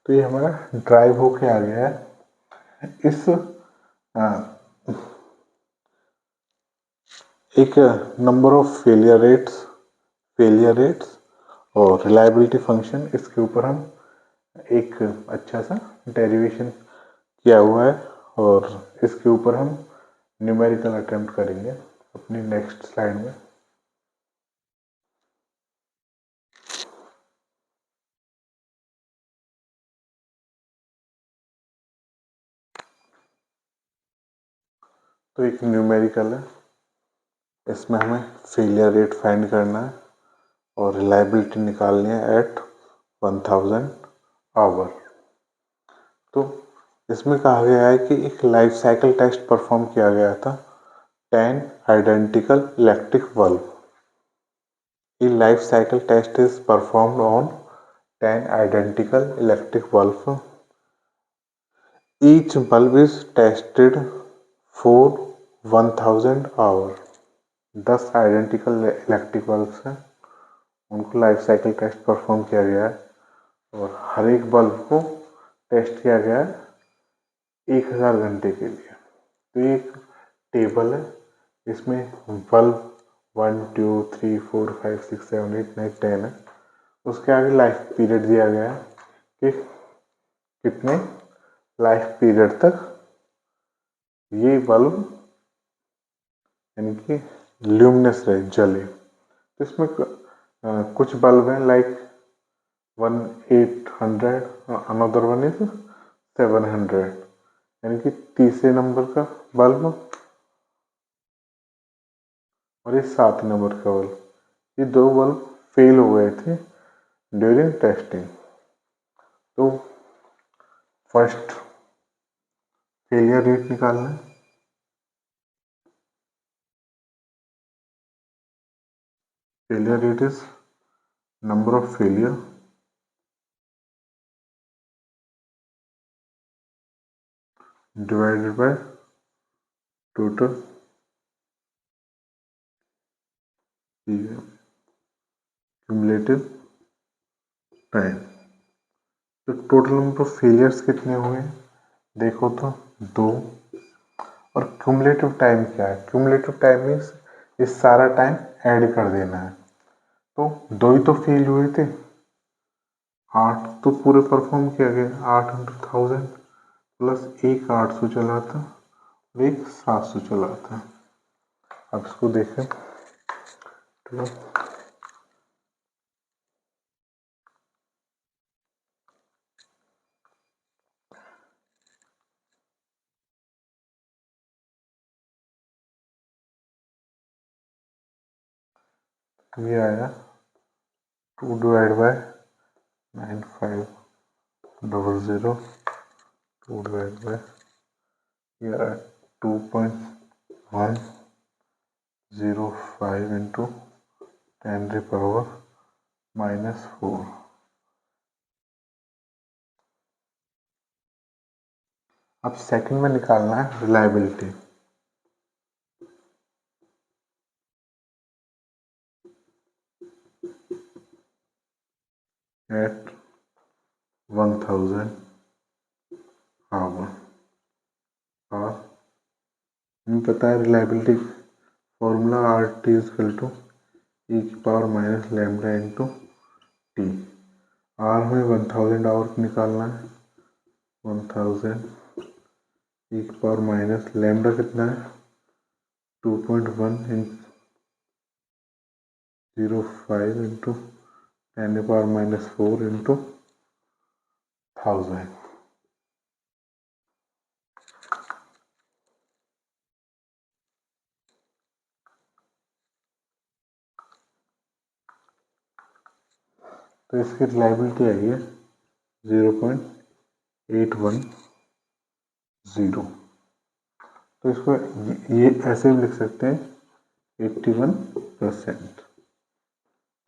तो ये हमारा ड्राइव होके आ गया है। इस एक नंबर ऑफ फेलियर रेट्स और रिलायबिलिटी फंक्शन, इसके ऊपर हम एक अच्छा सा डेरिवेशन किया हुआ है और इसके ऊपर हम न्यूमेरिकल अटेम्प्ट करेंगे अपनी नेक्स्ट स्लाइड में। तो एक न्यूमेरिकल है, इसमें हमें फेलियर रेट फाइंड करना है और रिलायबिलिटी निकालनी है एट 1000 आवर। तो इसमें कहा गया है कि एक लाइफ साइकिल टेस्ट परफॉर्म किया गया था 10 identical electric bulb. A life cycle test is performed on 10 identical electric bulbs. Each bulb is tested for 1000 hours. 10 identical electric bulbs हैं, उनको लाइफ साइकिल टेस्ट परफॉर्म किया गया है और हर एक बल्ब को टेस्ट किया गया है 1000 घंटे के लिए। तो ये एक टेबल है, इसमें बल्ब 1 2 3 4 5 6 7 8 9 10 है, उसके आगे लाइफ पीरियड दिया गया है कि कितने लाइफ पीरियड तक ये बल्ब यानी कि ल्यूमिनस रहे, जले। तो इसमें कुछ बल्ब हैं लाइक 1800, अनदर वन इज 700, यानी कि तीसरे नंबर का बल्ब और ये 7 नंबर का बल्ब, ये दो बल्ब फेल हो गए थे ड्यूरिंग टेस्टिंग। तो फर्स्ट फेलियर रेट निकालना है। Failure rate is number of failure divided by total cumulative time. तो टोटल नंबर ऑफ फेलियर्स कितने हुए देखो तो 2, और क्यूमुलेटिव टाइम क्या है, क्यूमुलेटिव टाइम मीन्स ये सारा टाइम ऐड कर देना है। तो 2 ही तो फेल हुए थे, 8 तो पूरे परफॉर्म किया गया, 8 × 1000 प्लस एक 800 चला था और एक 700 चला था। अब इसको देखें तो ये आया 2 divide by 9500, 2 divide by 2.10 0.05 into 10⁻⁻⁴। अब सेकंड में निकालना है रिलायबिलिटी। At 1000 our. और हमें पता है reliability formula RT equal to e⁻ into T. आर हमें 1000 आवर निकालना है। 1000 e⁻ कितना है 2.1 0.5 इंटू 10⁻⁴ इंटू 1000। तो इसकी रिलायबिलिटी आई है 0.810। तो इसको ये ऐसे भी लिख सकते हैं 81%।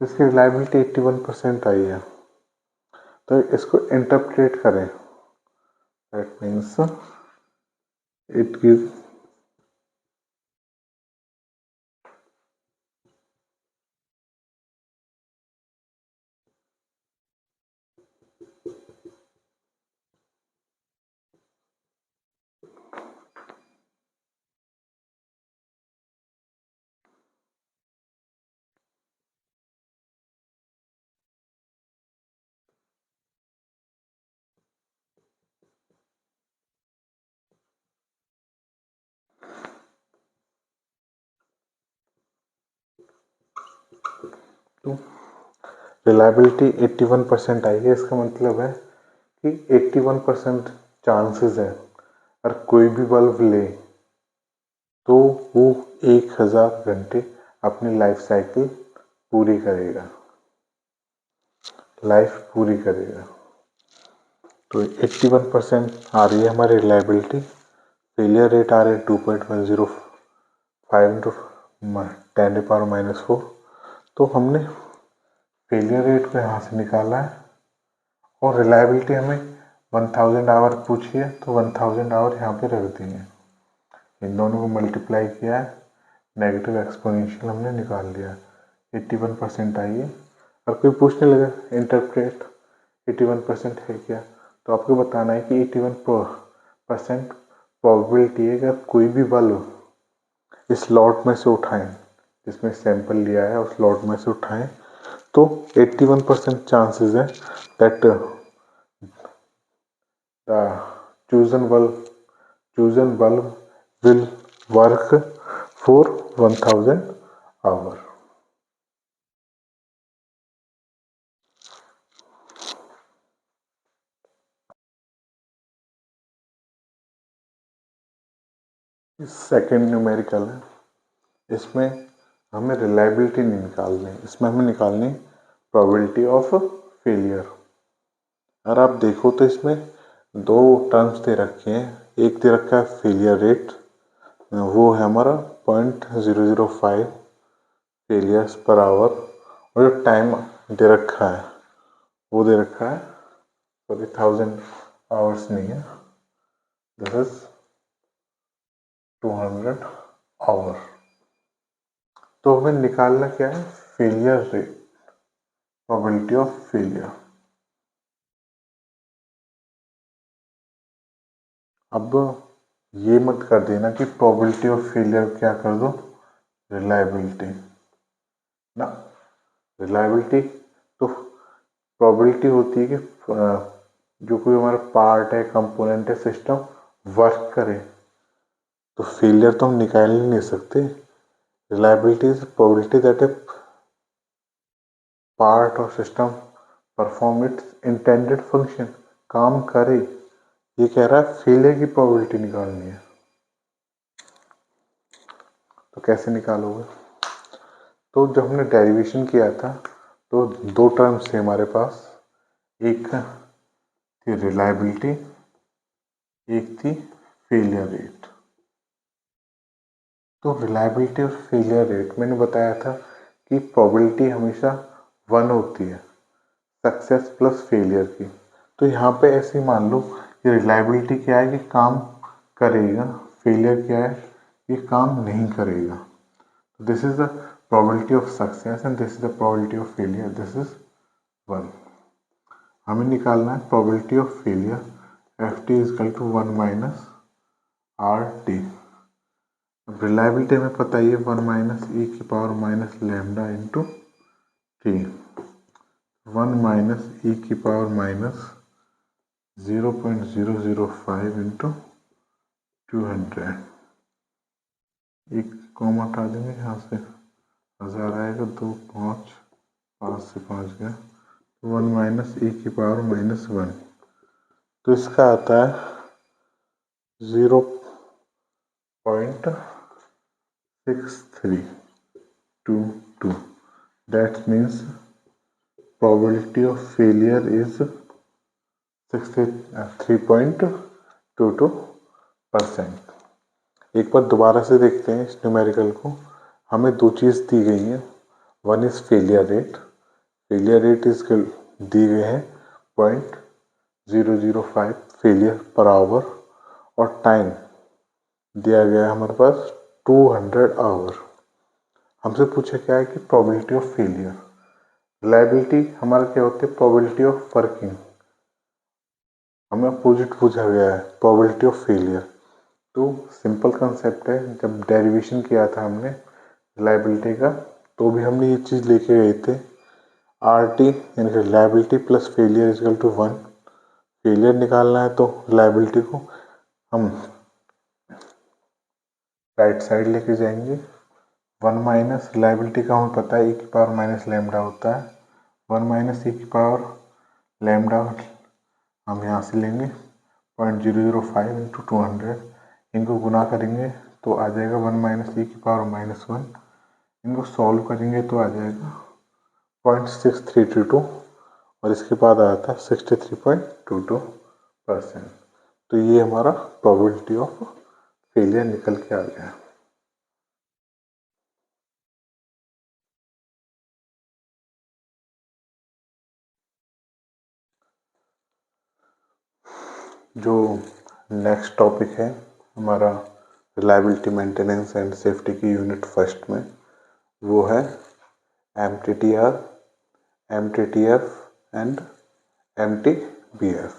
तो इसकी रिलायबिलिटी 81% आई है। तो इसको इंटरप्रेट करें, दैट मीन्स इट गिव तो रिलायबिलिटी 81% आई है। इसका मतलब है कि 81% चांसेस है और कोई भी बल्ब ले तो वो 1000 घंटे अपनी लाइफ साइकिल पूरी करेगा, लाइफ पूरी करेगा। तो 81% आ रही है हमारी रिलायबिलिटी। फेलियर रेट आ रहे हैं 2.105 इंटू 10⁻⁴। तो हमने फेलियर रेट को यहाँ से निकाला है और रिलायबिलिटी हमें 1000 आवर पूछी है, तो 1000 आवर यहाँ पे रख दिए। इन दोनों को मल्टीप्लाई किया है, नेगेटिव एक्सपोनेंशियल हमने निकाल लिया। 81% आई है। और कोई पूछने लगा इंटरप्रेट 81% है क्या, तो आपको बताना है कि 81% प्रोबेबिलिटी है कि कोई भी बल्ब इस लॉट में से उठाएं, जिसमें सैंपल लिया है उस लॉट में से उठाएं, तो 81% चांसेस है that the chosen bulb will work for 1000 hour। Second numerical है, इसमें हमें रिलायबिलिटी नहीं निकालनी, इसमें हमें निकालनी प्रोबेबिलिटी ऑफ फेलियर। और आप देखो तो इसमें दो टर्म्स दे रखे हैं। एक दे रखा है फेलियर रेट, वो है हमारा 0.005 फेलियर्स पर आवर, और जो टाइम दे रखा है वो दे रखा है, सॉरी 1000 आवर्स नहीं है, दिस इज 200 आवर। तो हमें निकालना क्या है failure rate, probability of failure. अब ये मत कर देना कि प्रोबेबिलिटी ऑफ फेलियर क्या कर दो रिलायबिलिटी ना। रिलायबिलिटी तो प्रोबेबिलिटी होती है कि जो कोई हमारा पार्ट है, कंपोनेंट है, सिस्टम वर्क करे। तो फेलियर तो हम निकाल ही नहीं सकते। Reliability is probability that a part और system perform its intended function, काम करे। ये कह रहा है फेलियर की प्रोबेबिलिटी निकालनी है। तो कैसे निकालोगे? तो जब हमने डेरिवेशन किया था तो दो टर्म्स थे हमारे पास, एक थी रिलायबिलिटी, एक थी फेलियर रेट। तो रिलायबिलिटी और फेलियर रेट मैंने बताया था कि प्रोबेबिलिटी हमेशा 1 होती है सक्सेस प्लस फेलियर की। तो यहाँ पे ऐसे ही मान लो कि रिलायबिलिटी क्या है कि काम करेगा, फेलियर क्या है ये काम नहीं करेगा। This is the probability of success and this is the probability of failure, this is 1। हमें निकालना है probability of failure, F T is equal to 1 minus R T. Reliability हमें पता ही है 1 माइनस ई की power minus lambda into T, 1 minus E की power minus 0.005 into 200। एक कॉमा हटा देंगे यहाँ से, 1000 आएगा, 2 5 5 से 5 गया, 1 माइनस ई की पावर माइनस 1। तो इसका आता है 0.6322। That means probability of failure is 63.22%। एक बार दोबारा से देखते हैं इस न्यूमेरिकल को। हमें दो चीज़ दी गई हैं, one is failure rate, failure rate is the गए हैं 0.005 फेलियर पर आवर, और टाइम दिया गया है हमारे पास 200 आवर। हमसे पूछा क्या है कि प्रोबेबिलिटी ऑफ फेलियर। रिलायबिलिटी हमारा क्या होती है, प्रोबेबिलिटी ऑफ वर्किंग। हमें अपोजिट पूछा गया है प्रोबेबिलिटी ऑफ फेलियर। तो सिंपल कंसेप्ट है, जब डेरिवेशन किया था हमने रिलायबिलिटी का तो भी हमने ये चीज़ लेके गए थे, आर टी यानी कि reliability plus failure is equal to 1। Failure निकालना है तो रिलायबिलिटी को हम राइट साइड लेके जाएंगे। 1 माइनस रिलायबिलिटी का हमें पता है ई की पावर माइनस लैम्डा होता है, 1 माइनस ई की पावर लैम्डा हम यहाँ से लेंगे 0.005 इंटू 200, इनको गुना करेंगे तो आ जाएगा 1 माइनस ई की पावर माइनस 1, इनको सॉल्व करेंगे तो आ जाएगा 0.6322 और इसके बाद आया था 63.22%। तो ये हमारा प्रोबेबिलिटी ऑफ फेलियर निकल के आ गया। जो नेक्स्ट टॉपिक है हमारा रिलायबिलिटी मेंटेनेंस एंड सेफ्टी की यूनिट फर्स्ट में, वो है MTTR, MTTF एंड MTBF।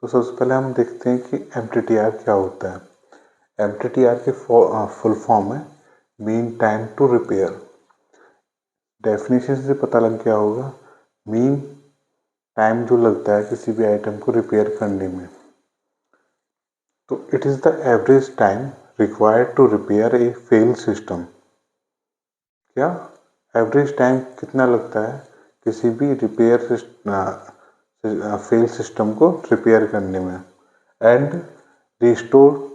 तो सबसे पहले हम देखते हैं कि MTTR क्या होता है। MTTR की फुल फॉर्म है mean time to repair. Definition से पता लग गया होगा, मीन टाइम जो लगता है किसी भी आइटम को रिपेयर करने में। तो it is the average time required to repair a fail system. क्या एवरेज टाइम कितना लगता है किसी भी फेल सिस्टम को रिपेयर करने में, and restore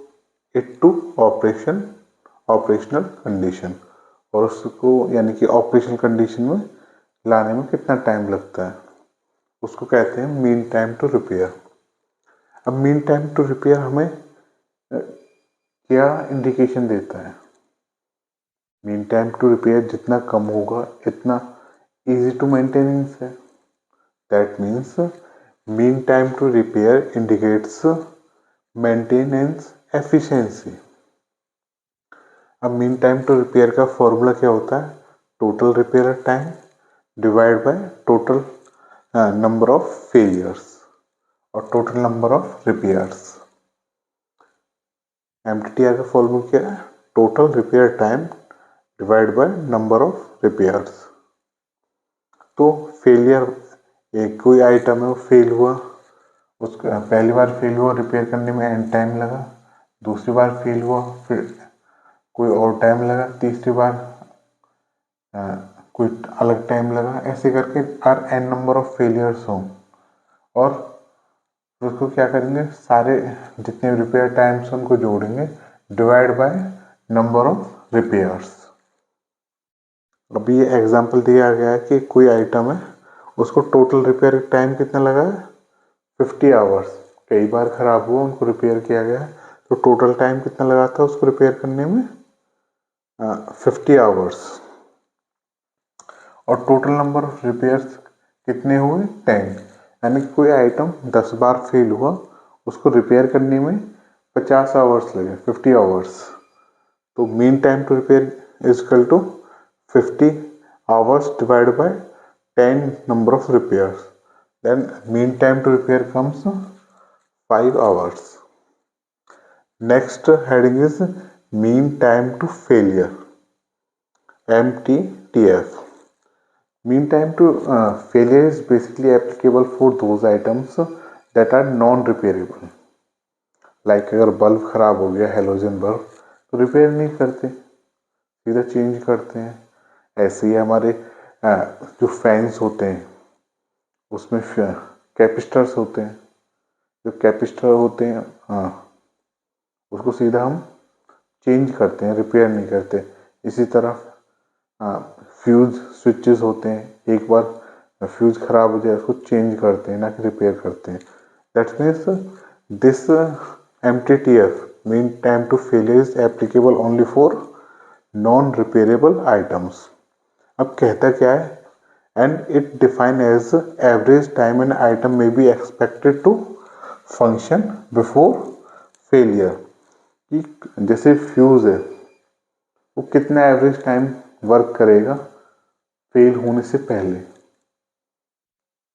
it to operational condition, और उसको यानी कि ऑपरेशनल कंडीशन में लाने में कितना टाइम लगता है, उसको कहते हैं मीन टाइम टू रिपेयर। अब मीन टाइम टू रिपेयर हमें क्या इंडिकेशन देता है, मीन टाइम टू रिपेयर जितना कम होगा इतना इजी टू मेंटेनेंस है। That means mean time to repair indicates maintenance efficiency. अब मीन टाइम टू रिपेयर का फॉर्मूला क्या होता है, total repair time divide by total number of failures और total number of repairs. MTTR का formula क्या है, total repair time divide by number of repairs. तो फेलियर, एक कोई आइटम है वो फेल हुआ, उसका पहली बार फेल हुआ रिपेयर करने में एंड टाइम लगा, दूसरी बार फेल हुआ फिर कोई और टाइम लगा, तीसरी बार कोई अलग टाइम लगा, ऐसे करके हर एन नंबर ऑफ फेलियर्स हों, और उसको क्या करेंगे, सारे जितने रिपेयर टाइम्स उनको जोड़ेंगे divide by number of repairs. अभी ये एग्जांपल दिया गया है कि कोई आइटम है उसको टोटल रिपेयर टाइम कितना लगा है 50 आवर्स, कई बार ख़राब हुआ उनको रिपेयर किया गया है तो टोटल टाइम कितना लगा था उसको रिपेयर करने में? 50 आवर्स। और टोटल नंबर ऑफ रिपेयर्स कितने हुए? 10। यानी कि कोई आइटम 10 बार फेल हुआ, उसको रिपेयर करने में 50 आवर्स लगे, 50 आवर्स। तो mean time to repair is equal to 50 hours divided by 10 number of repairs. Then mean time to repair comes 5 hours. Next heading is mean time to failure, MTTF. Mean time to failure is basically applicable for those items that are non-repairable. Like अगर bulb खराब हो गया, halogen bulb, तो repair नहीं करते, सीधा change करते हैं। ऐसे ही हमारे जो फैंस होते हैं उसमें कैपिस्टर्स होते हैं, जो कैपिस्टर होते हैं उसको सीधा हम चेंज करते हैं, रिपेयर नहीं करते। इसी तरह फ्यूज स्विचेस होते हैं, एक बार फ्यूज खराब हो जाए उसको चेंज करते हैं, ना कि रिपेयर करते हैं। That means this MTTF, mean time to failure, is applicable only for non repairable items. अब कहता क्या है? And it define as average time an item may be expected to function before failure. कि जैसे fuse है, वो कितना average time work करेगा फेल होने से पहले।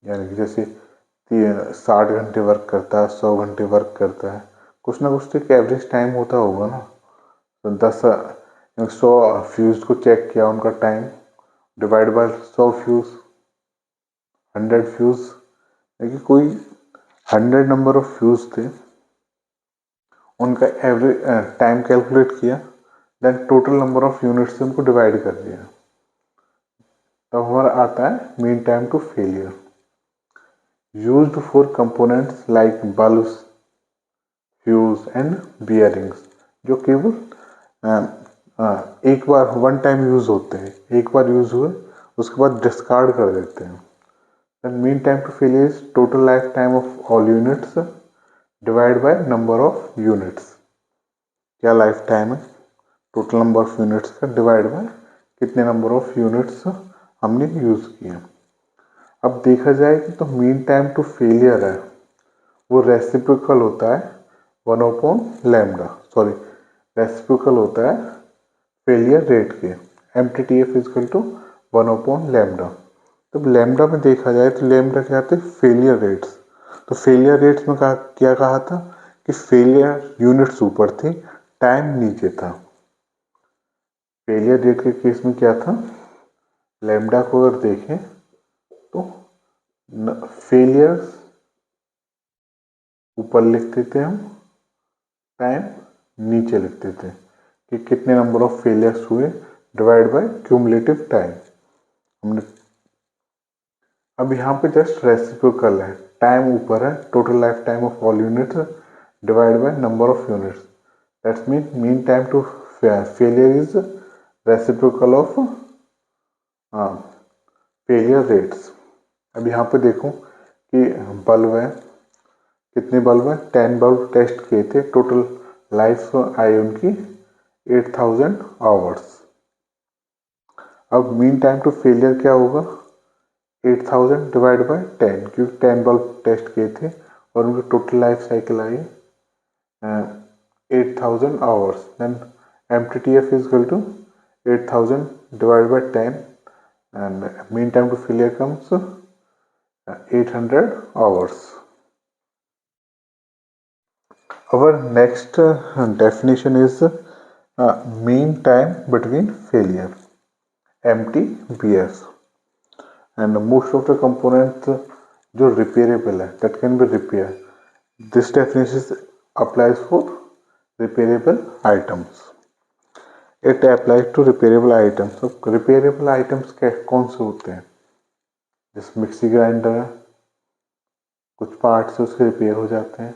यानी कि जैसे 60 घंटे वर्क करता है, 100 घंटे वर्क करता है, कुछ ना कुछ तो एक एवरेज टाइम होता होगा ना। तो 100 फ्यूज को चेक किया, उनका time divide by 100 fuse, 100 fuse, देखिए कोई 100 नंबर ऑफ फ्यूज थे, उनका एवरेज टाइम कैलकुलेट किया, then total number of unit से उनको डिवाइड कर दिया, तब हमारा आता है mean time to failure. Used for components like bulbs, fuse and bearings, जो केवल एक बार वन टाइम यूज होते हैं, एक बार यूज हुए उसके बाद डिस्कार्ड कर देते हैं। Then mean time to failure is total lifetime of all units divided by number of units. क्या लाइफ टाइम है? टोटल नंबर ऑफ यूनिट्स का डिवाइड बाय कितने नंबर ऑफ यूनिट्स हमने यूज किए। अब देखा जाए कि तो मीन टाइम टू फेलियर है वो रेसिप्रोकल होता है 1/λ, सॉरी रेसिप्रोकल होता है फेलियर रेट के। MTTF is equal to 1/λ। तो लैम्डा में देखा जाए तो लैम्डा क्या आते हैं? Failure rates. तो फेलियर रेट्स में क्या कहा था कि फेलियर यूनिट्स ऊपर थी, टाइम नीचे था। फेलियर रेट के केस में क्या था? लैम्डा को अगर देखें तो फेलियर्स ऊपर लिखते थे हम, टाइम नीचे लिखते थे कि कितने नंबर ऑफ फेलियर्स हुए डिवाइड बाय क्यूमुलेटिव टाइम। हमने अब यहाँ पे जस्ट रेसिप्रोकल है, टाइम ऊपर है, total life time of all units divide by number of units, that's mean time to failure is reciprocal of failure rates. अब यहाँ पे देखो कि बल्ब है, कितने बल्ब है? 10 बल्ब टेस्ट किए थे, टोटल लाइफ आई उनकी 8000 आवर्स। अब मीन टाइम टू फेलियर क्या होगा? 8000 डिवाइड बाय 10, क्योंकि 10 बल्ब टेस्ट किए थे और उनकी टोटल लाइफ साइकिल आई 8000 hours. Then MTTF is equal to 8000 divided by 10 and mean time to failure comes 800 hours. Our next definition is mean time between failure, MTBF, and most of the components जो repairable है that can be repaired. This definition applies for repairable items. It applies to repairable items. तो repairable items कौन से होते हैं? जैसे mixie grinder है, कुछ पार्ट्स उसके रिपेयर हो जाते हैं।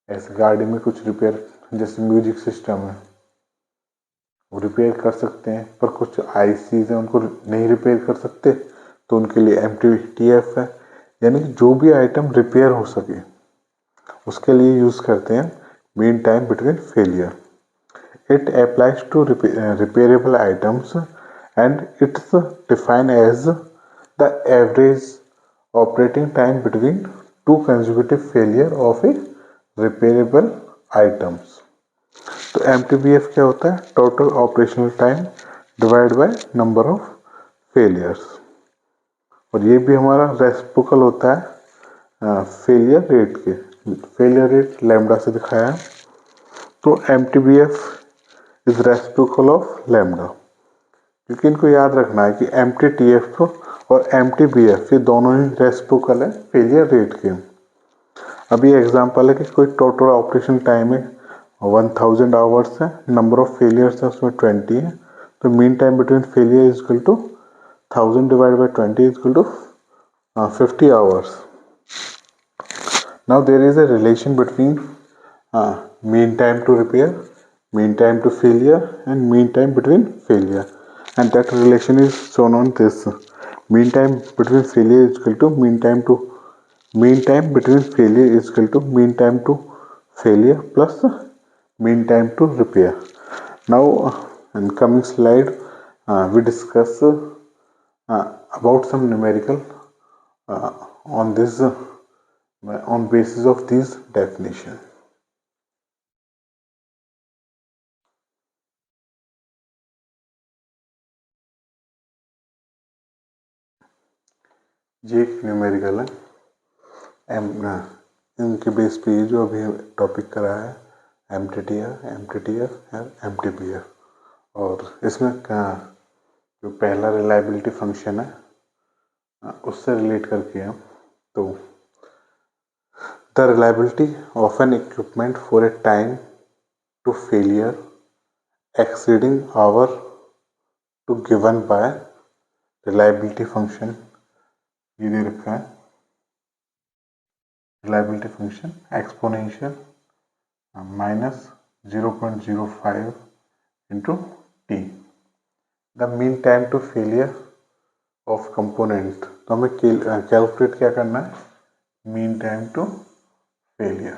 ऐसे गाड़ी में कुछ रिपेयर, जैसे म्यूजिक सिस्टम है वो रिपेयर कर सकते हैं, पर कुछ आईसीज हैं उनको नहीं रिपेयर कर सकते, तो उनके लिए MTTF है। यानी कि जो भी आइटम रिपेयर हो सके उसके लिए यूज करते हैं mean time between failure. It applies to repairable items and it's defined as the average operating time between two consecutive failure of a repairable items. तो MTBF क्या होता है? Total operational time divide by number of failures, और ये भी हमारा reciprocal होता है फेलियर रेट के। फेलियर रेट लैम्डा से दिखाया है, तो MTBF is reciprocal of lambda, क्योंकि इनको याद रखना है कि MTTF और MTBF ये दोनों ही रेसिप्रोकल है फेलियर रेट के। अभी एग्जांपल है कि कोई टोटल ऑपरेशन टाइम है 1000 आवर्स है, नंबर ऑफ फेलियर्स है उसमें 20 है, तो mean time between failure is equal to 1000 divide by 20 is equal to 50 hours. Now there is a relation between mean time to repair, mean time to failure and mean time between failure, and that relation is shown on this. Mean time between failure is equal to mean time between failure is equal to mean time to failure plus mean time to repair. Now in coming slide we discuss about some numerical on this on basis of these definition. ये एक numerical है इनके base पे ये जो अभी topic करा है MTTF और MTBF, और इसमें जो पहला रिलायबिलिटी फंक्शन है उससे रिलेट करके है। तो the reliability of an equipment for a time to failure exceeding hour to given by reliability function, ये दे रखा है reliability function exponential minus 0.05 into T, the mean time to failure of component. तो हमें calculate क्या करना है? Mean time to failure.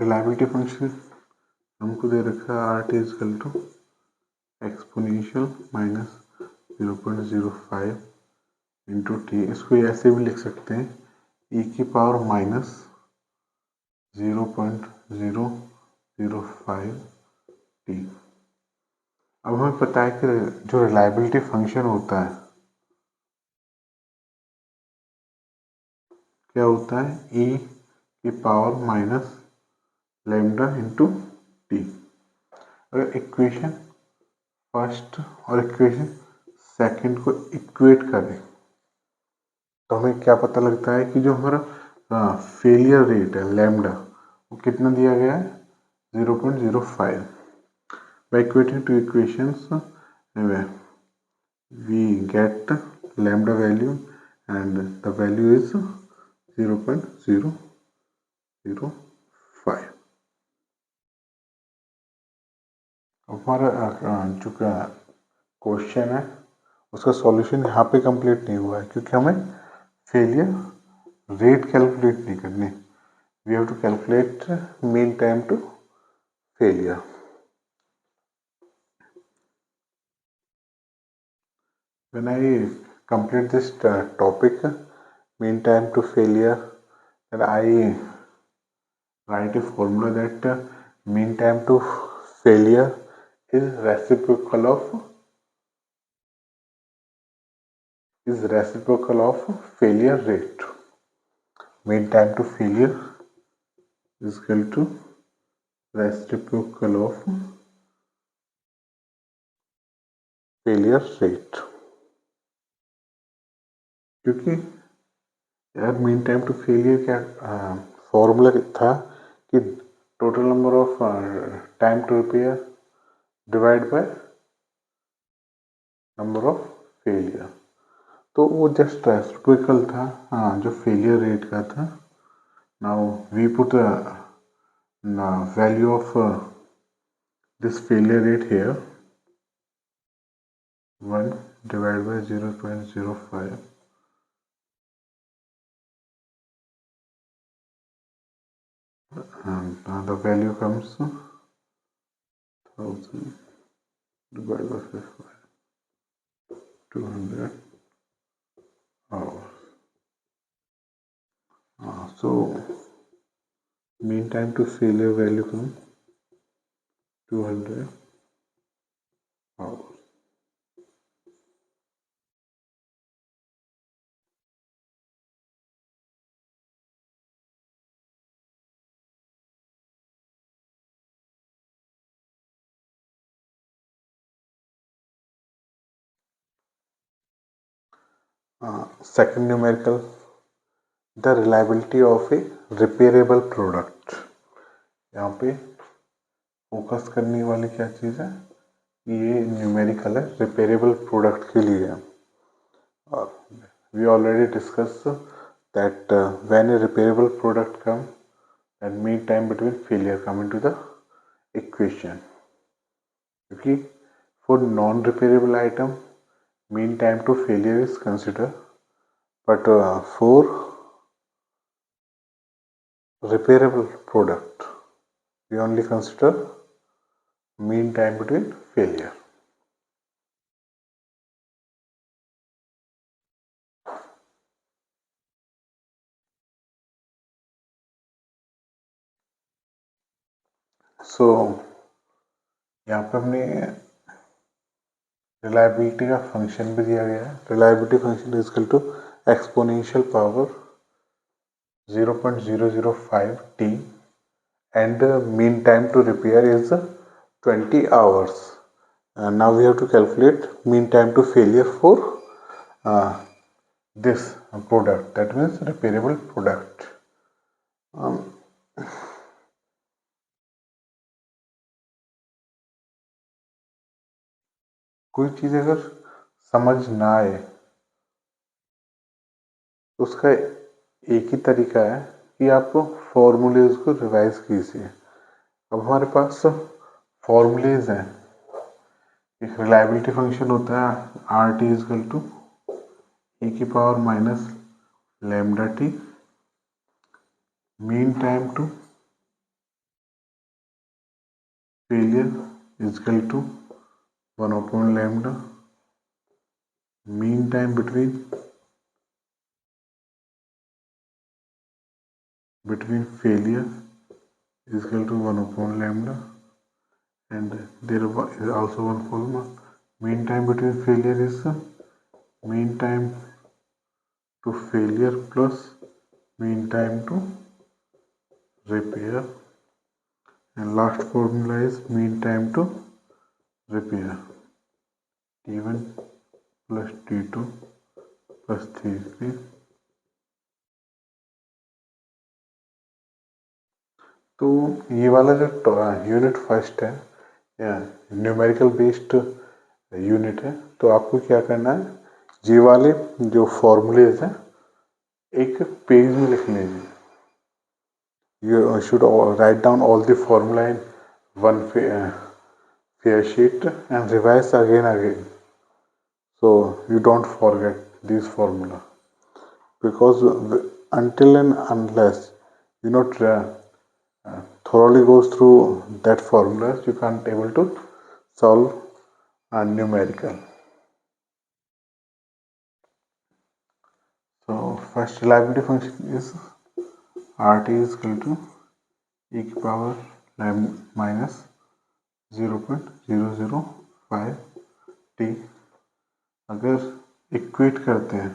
Reliability function हमको दे रखा है R T is equal to exponential minus 0.05 into T. इसको ऐसे भी लिख सकते हैं ई की पावर माइनस 0.005 टी। अब हमें पता है कि जो रिलायबिलिटी फंक्शन होता है क्या होता है? ई की power minus lambda into T. अगर इक्वेशन फर्स्ट और इक्वेशन सेकंड को इक्वेट करें तो हमें क्या पता लगता है कि जो हमारा फेलियर रेट है लैम्डा वो कितना दिया गया है? 0.05। by equating two equations we get lambda value and the value is 0.005। हमारा जो क्वेश्चन है उसका सॉल्यूशन यहाँ पे कंप्लीट नहीं हुआ है, क्योंकि हमें फेलियर रेट कैलकुलेट नहीं करनी। We have to calculate mean time to failure. When I complete this topic mean time to failure, then I write a formula that mean time to failure is reciprocal of failure rate. Mean time to failure is equal to reciprocal of failure rate, क्योंकि यार mean time to failure क्या formula था कि total number of time to repair divide by number of failure, तो वो just reciprocal था जो failure rate का था। Now we put value of this failure rate here 1 divided by 0.05 and the value comes 1000 divided by 200 hours. So mean time to failure value comes 200 hours. Second numerical, the reliability of a repairable product. यहाँ पे focus करने वाली क्या चीज़ है, ये numerical है, repairable product के लिए है. और we already discussed that when a repairable product come, then mean time between failure come into the equation. क्योंकि for non-repairable item mean time to failure is considered, but for repairable product we only consider mean time between failure. So यहाँ पे हमने reliability का function भी दिया गया है. Reliability function is equal to exponential power 0.005 t and mean time to repair is 20 hours. Now we have to calculate mean time to failure for this product, that means repairable product. कोई चीज़ अगर समझ ना आए तो उसका एक ही तरीका है कि आप फॉर्मूलेज को रिवाइज कीजिए. अब हमारे पास फॉर्मूलेज हैं. एक रिलायबिलिटी फंक्शन होता है R T is equal to e की power minus lambda T. Mean time to failure is equal to 1 lambda. Mean time between failure is equal to 1 lambda, and there is also one formula. Mean time between failure is mean time to failure plus mean time to repair, and last formula is mean time to repair, t1 plus t2 plus t3. तो ये वाला जो unit first है numerical based unit है, तो आपको क्या करना है, ये वाले जो फॉर्मूलेज हैं एक पेज में लिख लीजिए. You should write down all the formula in one fair sheet and revise again so you don't forget these formula, because until and unless you not thoroughly goes through that formulas, you can't able to solve a numerical. So first reliability function is rt is equal to e की power minus 0.005 t. अगर equate करते हैं,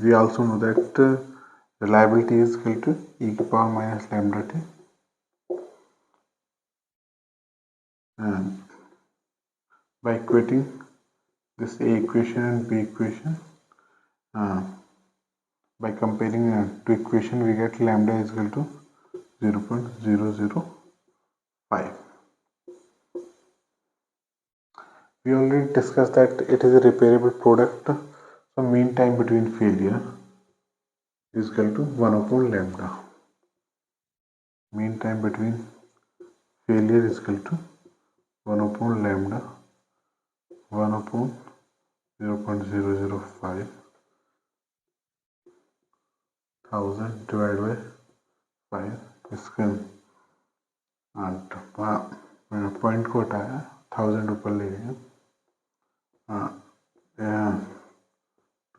we also know that reliability is equal to e की power minus lambda t, and by equating this a equation and b equation, by comparing two equation we get lambda is equal to 0.005. We already discussed that it is a repairable product, so mean time between failure is equal to 1 lambda. Mean time between failure is equal to 1 lambda, 1/0.005 1000 divided by 5 इसके point को हटाया 1000 ऊपर ले गए।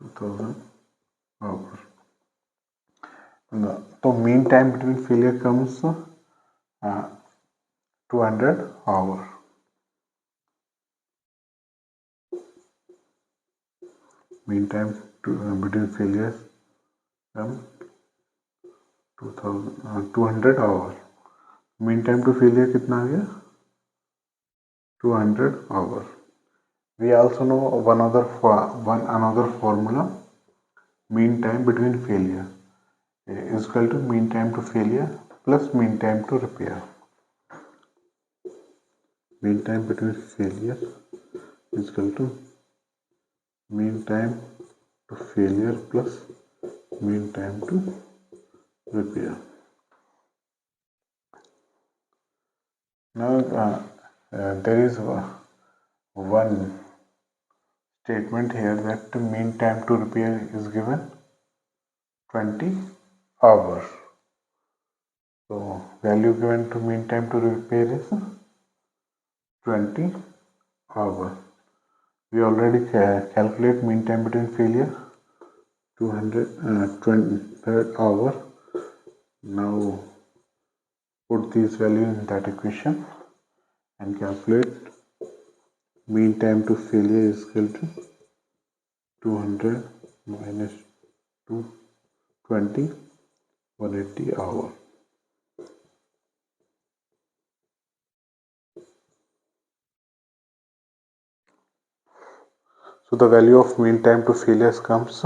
2000 hour. तो mean time between failure comes 200 hour. Mean time between failure come 200 hour. Mean time to failure कितना आ गया? 200 hour. We also know one another formula. Mean time between failure is equal to mean time to failure plus mean time to repair. Mean time between failure is equal to mean time to failure plus mean time to repair. Now there is one statement here that the mean time to repair is given 20 hours. So value given to mean time to repair is 20 hours. We already calculate mean time between failure 223rd hour. Now put these values in that equation and calculate mean time to failure is equal to 200 minus 220, 180 hour. So the value of mean time to failure comes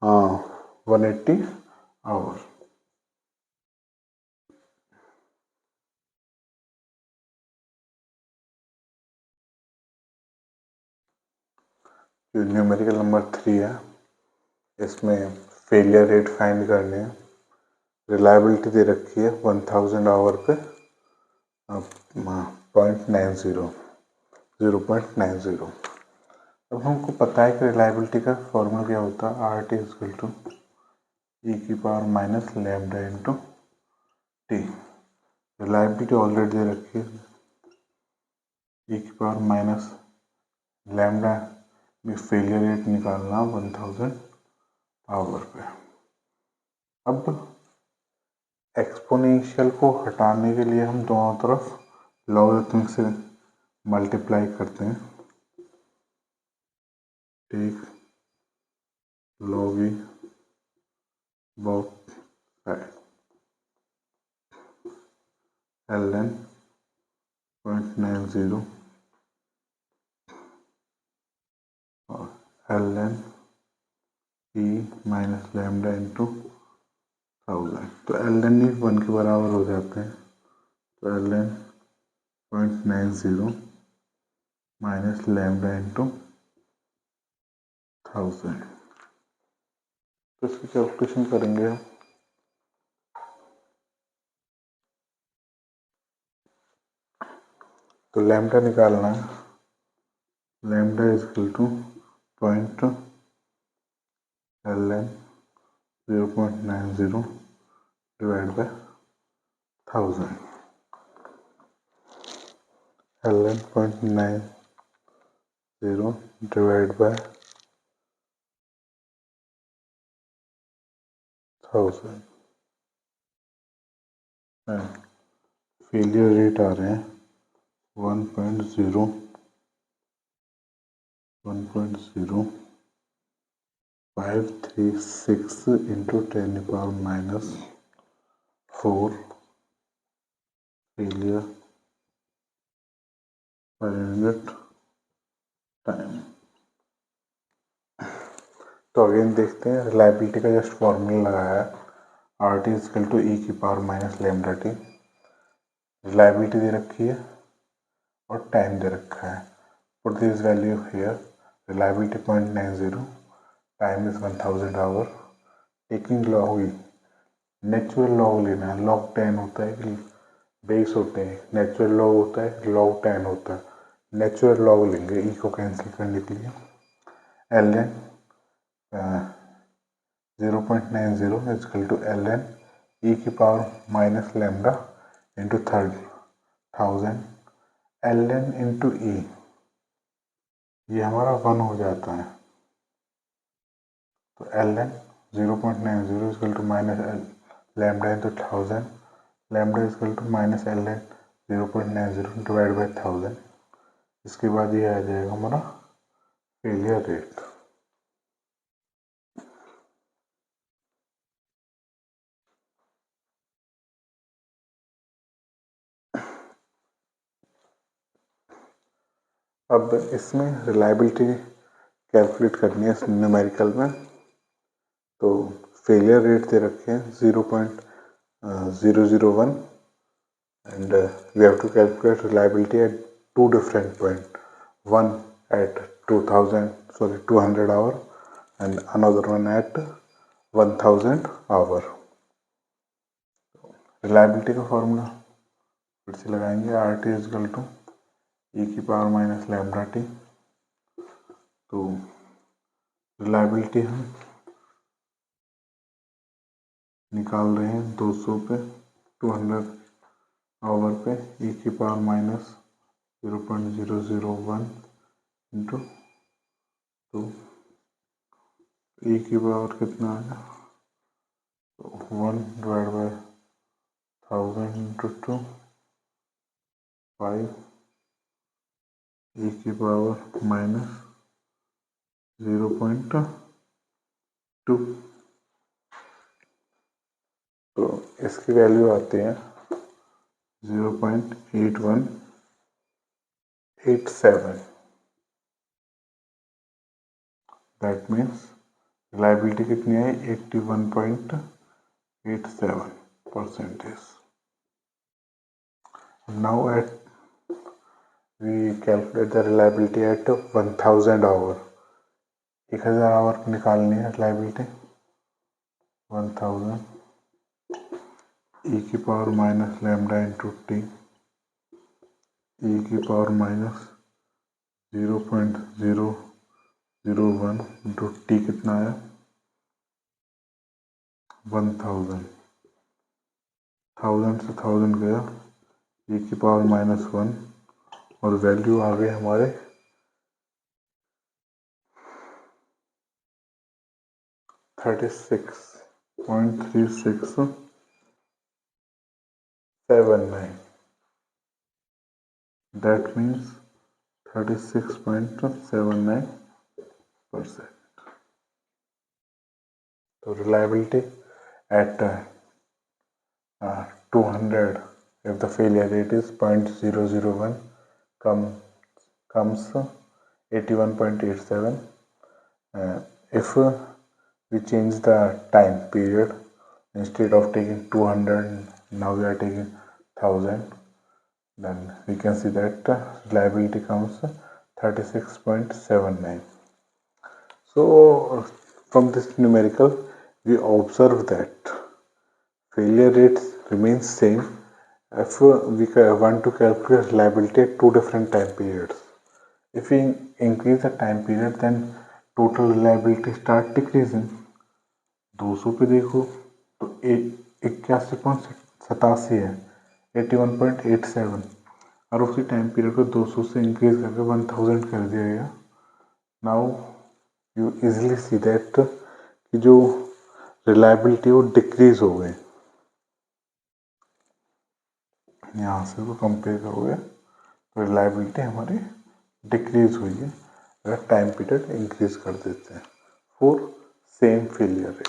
180 hours. जो numerical number 3 है इसमें failure rate find करने हैं। Reliability दे रखी है 1000 our पे 0.90। अब हमको पता है कि रिलायबिलिटी का फॉर्मूला क्या होता है, RT इक्वल टू e की power minus lambda into T. Reliability already दे रखी है e की पावर माइनस लैम्डा में फेलियर रेट निकालना 1000 आवर पे। अब एक्सपोनेंशियल को हटाने के लिए हम दोनों तरफ लॉगरिथम से मल्टीप्लाई करते हैं। Take log both side ln 0.90 और ln e minus lambda into 1000। तो ln 1 के बराबर हो जाते हैं। तो ln 0.90 माइनस लैम्डा इंटू 1000। तो इसकी कैलकुलेशन करेंगे हम। तो लैम्डा निकालना है। Lambda is equal to point ln 0.90 divide by 1000। ln 0.90 divide by 1000। Failure rate आ रहे हैं 1.0536 into 10⁻⁴ फेलियर पर यूनिट टाइम। तो अगेन देखते हैं, रिलायबिलिटी का जस्ट फॉर्मूला लगाया है RT is equal to e की power minus lambda T. Reliability दे रखी है और टाइम दे रखा है। Put this value here. Reliability 0.90, time is 1000 our. Taking log natural log लेना है। लॉग 10 होता है कि बेस होते हैं, नेचुरल लॉग होता है, लॉग 10 होता है। नेचुरल लॉग लेंगे ई को कैंसिल करने के लिए। ln 0.90 is equal to ln E की power minus lambda into 1000 L N into E, ये हमारा 1 हो जाता है। तो L N 0.90 is equal to minus lambda into 1000, lambda is equal to minus L N 0.90 divide by 1000। इसके बाद ये आ जाएगा हमारा फेलियर रेट। अब इसमें रिलायबिलिटी कैलकुलेट करनी है न्यूमेरिकल में। तो फेलियर रेट दे रखे हैं 0.001 and we have to calculate reliability at two different points, one at 200 hour and another one at 1000 hour। Reliability का फॉर्मूला फिर से लगाएंगे, आर टी इजकल टू ई की पावर माइनस लैम्डा टी। तो रिलायबिलिटी हम निकाल रहे हैं 200 पे 200 आवर पे ई की पावर माइनस 0.001 इंटू तो ई की पावर कितना आया, तो 1 डिवाइड बाई 1000 इंटू 2 5 ई की पावर माइनस 0.2। तो इसकी वैल्यू आती है 0.8187। दैट मीन्स रिलायबिलिटी कितनी है 81.87%। Now at we calculate the reliability at 1000 hour. 1000 hour निकालनी है रिलायबिलिटी। 1000 ई की power minus lambda into T, E की पावर माइनस 0.001 इंटू टी कितना है 1000, 1000 से 1000 गया, ई की पावर माइनस 1 और वैल्यू आ गई हमारे 36.3679। That means 36.79%। तो reliability at 200 if the failure rate is 0.001 comes 81.87। if we change the time period, instead of taking 200 now we are taking 1000, then we can see that reliability comes 36.79। so from this numerical we observe that failure rates remain same if we want to calculate reliability at two different time periods। if we increase the time period then total reliability start decreasing। 200 पे देखो तो 81.87 है 81.87, और उसी time period को 200 से increase करके 1000 कर दिया गया। Now you easily see that कि जो रिलायबिलिटी वो डिक्रीज हो गई। यहाँ से वो कंपेयर करोगे तो रिलायबिलिटी हमारी डिक्रीज हुई है अगर टाइम पीरियड इंक्रीज कर देते हैं फॉर सेम फेलियर रेट।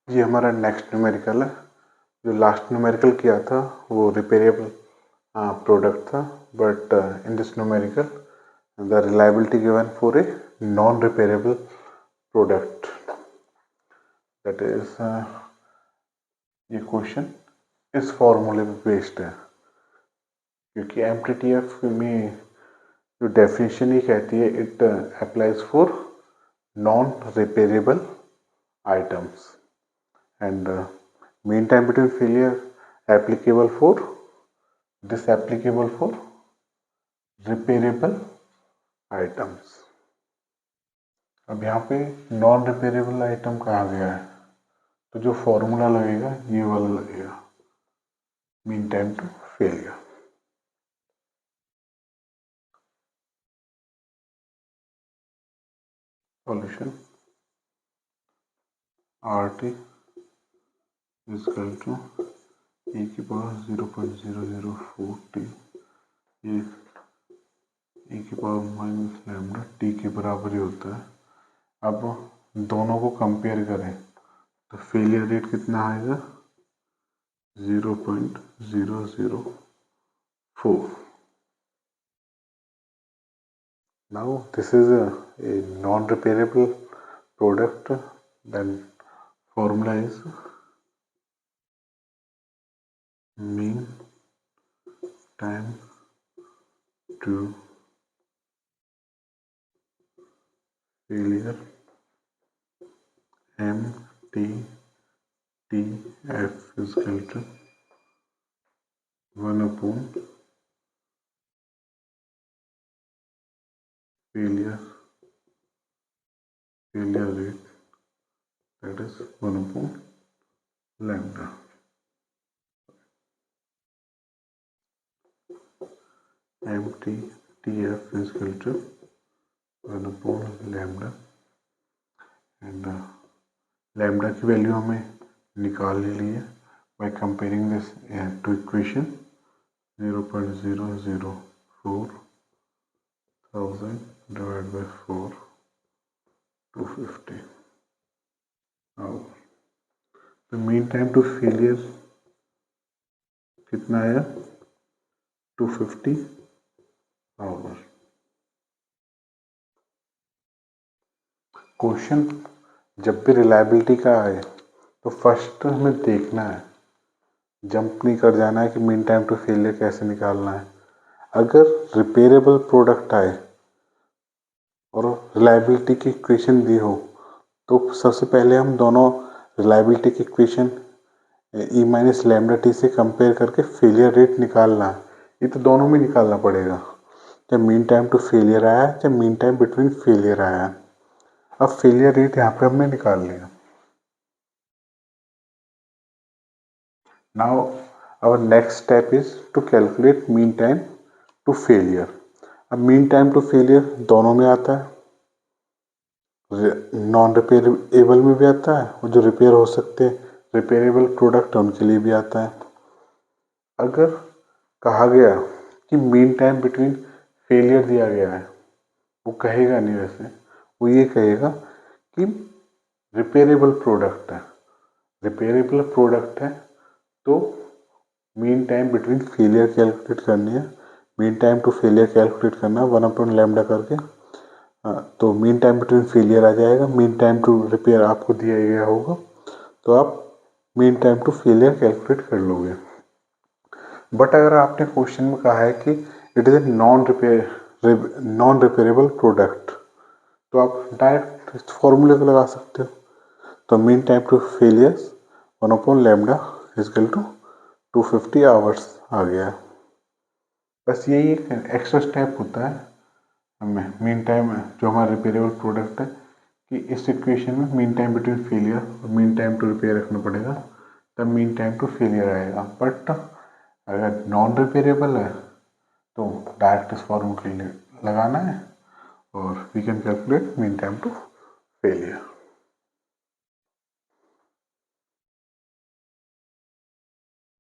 ये हमारा नेक्स्ट न्यूमेरिकल है। जो लास्ट न्यूमेरिकल किया था वो रिपेरेबल प्रोडक्ट था, but in this numerical the reliability given for a non repairable product. That is ये क्वेश्चन इस फॉर्मूले पे बेस्ड है, क्योंकि एमटीटीएफ में जो डेफिनेशन ही कहती है it applies for non repairable items and mean time between failure applicable for repairable items. अब यहाँ पे नॉन रिपेरेबल आइटम कहाँ गया है, तो जो फॉर्मूला लगेगा ये वाला लगेगा, mean time to failure. Solution RT is equal to e की पावर 0.004t, ये e की पावर माइनस लैम्डा t के बराबर ही होता है। अब दोनों को कंपेयर करें तो फेलियर रेट कितना आएगा, 0.004। Now this is a non-repairable product, then formula is mean time to failure MTTF is equal to 1 upon failure rate, that is 1 upon lambda. MTTF is equal to 1 upon lambda, and lambda की value हमें निकाल ली है by comparing this to equation 0.004,000 divided by 4, 250. Now the mean time to failure कितना आया, 250 our. Question जब भी reliability का आए तो फर्स्ट हमें देखना है, जंप नहीं कर जाना है कि मीन टाइम टू फेलियर कैसे निकालना है। अगर रिपेरेबल प्रोडक्ट आए और रिलायबिलिटी की इक्वेशन दी हो तो सबसे पहले हम दोनों रिलायबिलिटी की equation E minus lambda T से कंपेयर करके फेलियर रेट निकालना है। ये तो दोनों में निकालना पड़ेगा, चाहे मीन टाइम टू फेलियर आया है चाहे मीन टाइम बिटवीन फेलियर आया है। अब फेलियर रेट यहाँ पे हमने निकाल लिया। Now our next step is to calculate mean time to failure. अब मीन टाइम टू फेलियर दोनों में आता है, नॉन रिपेयरेबल में भी आता है और जो रिपेयर हो सकते हैं रिपेयरेबल प्रोडक्ट उनके लिए भी आता है। अगर कहा गया कि मीन टाइम बिटवीन फेलियर दिया गया है, वो कहेगा नहीं, वैसे वो ये कहेगा कि रिपेयरेबल प्रोडक्ट है, रिपेयरेबल प्रोडक्ट है तो mean time between failure calculate करनी है। Mean time to failure calculate करना है 1 अपॉन लैम्डा करके, तो मीन टाइम बिटवीन फेलियर आ जाएगा। मीन टाइम टू रिपेयर आपको दिया गया होगा तो आप mean time to failure calculate कर लोगे। बट अगर आपने क्वेश्चन में कहा है कि it is a non repairable product तो आप डायरेक्ट फॉर्मूले को लगा सकते हो। तो mean time to failure 1 upon lambda is equal to 250 hours आ गया। बस यही एक एक्स्ट्रा स्टेप होता है हमें मीन टाइम जो हमारा रिपेयरेबल प्रोडक्ट है कि इस इक्वेशन में मीन टाइम बिटवीन फेलियर और मीन टाइम टू रिपेयर रखना पड़ेगा, तब मीन टाइम टू फेलियर आएगा। बट अगर नॉन रिपेयरेबल है तो डायरेक्ट इस फॉर्मूले लगाना है और we can calculate mean time to failure.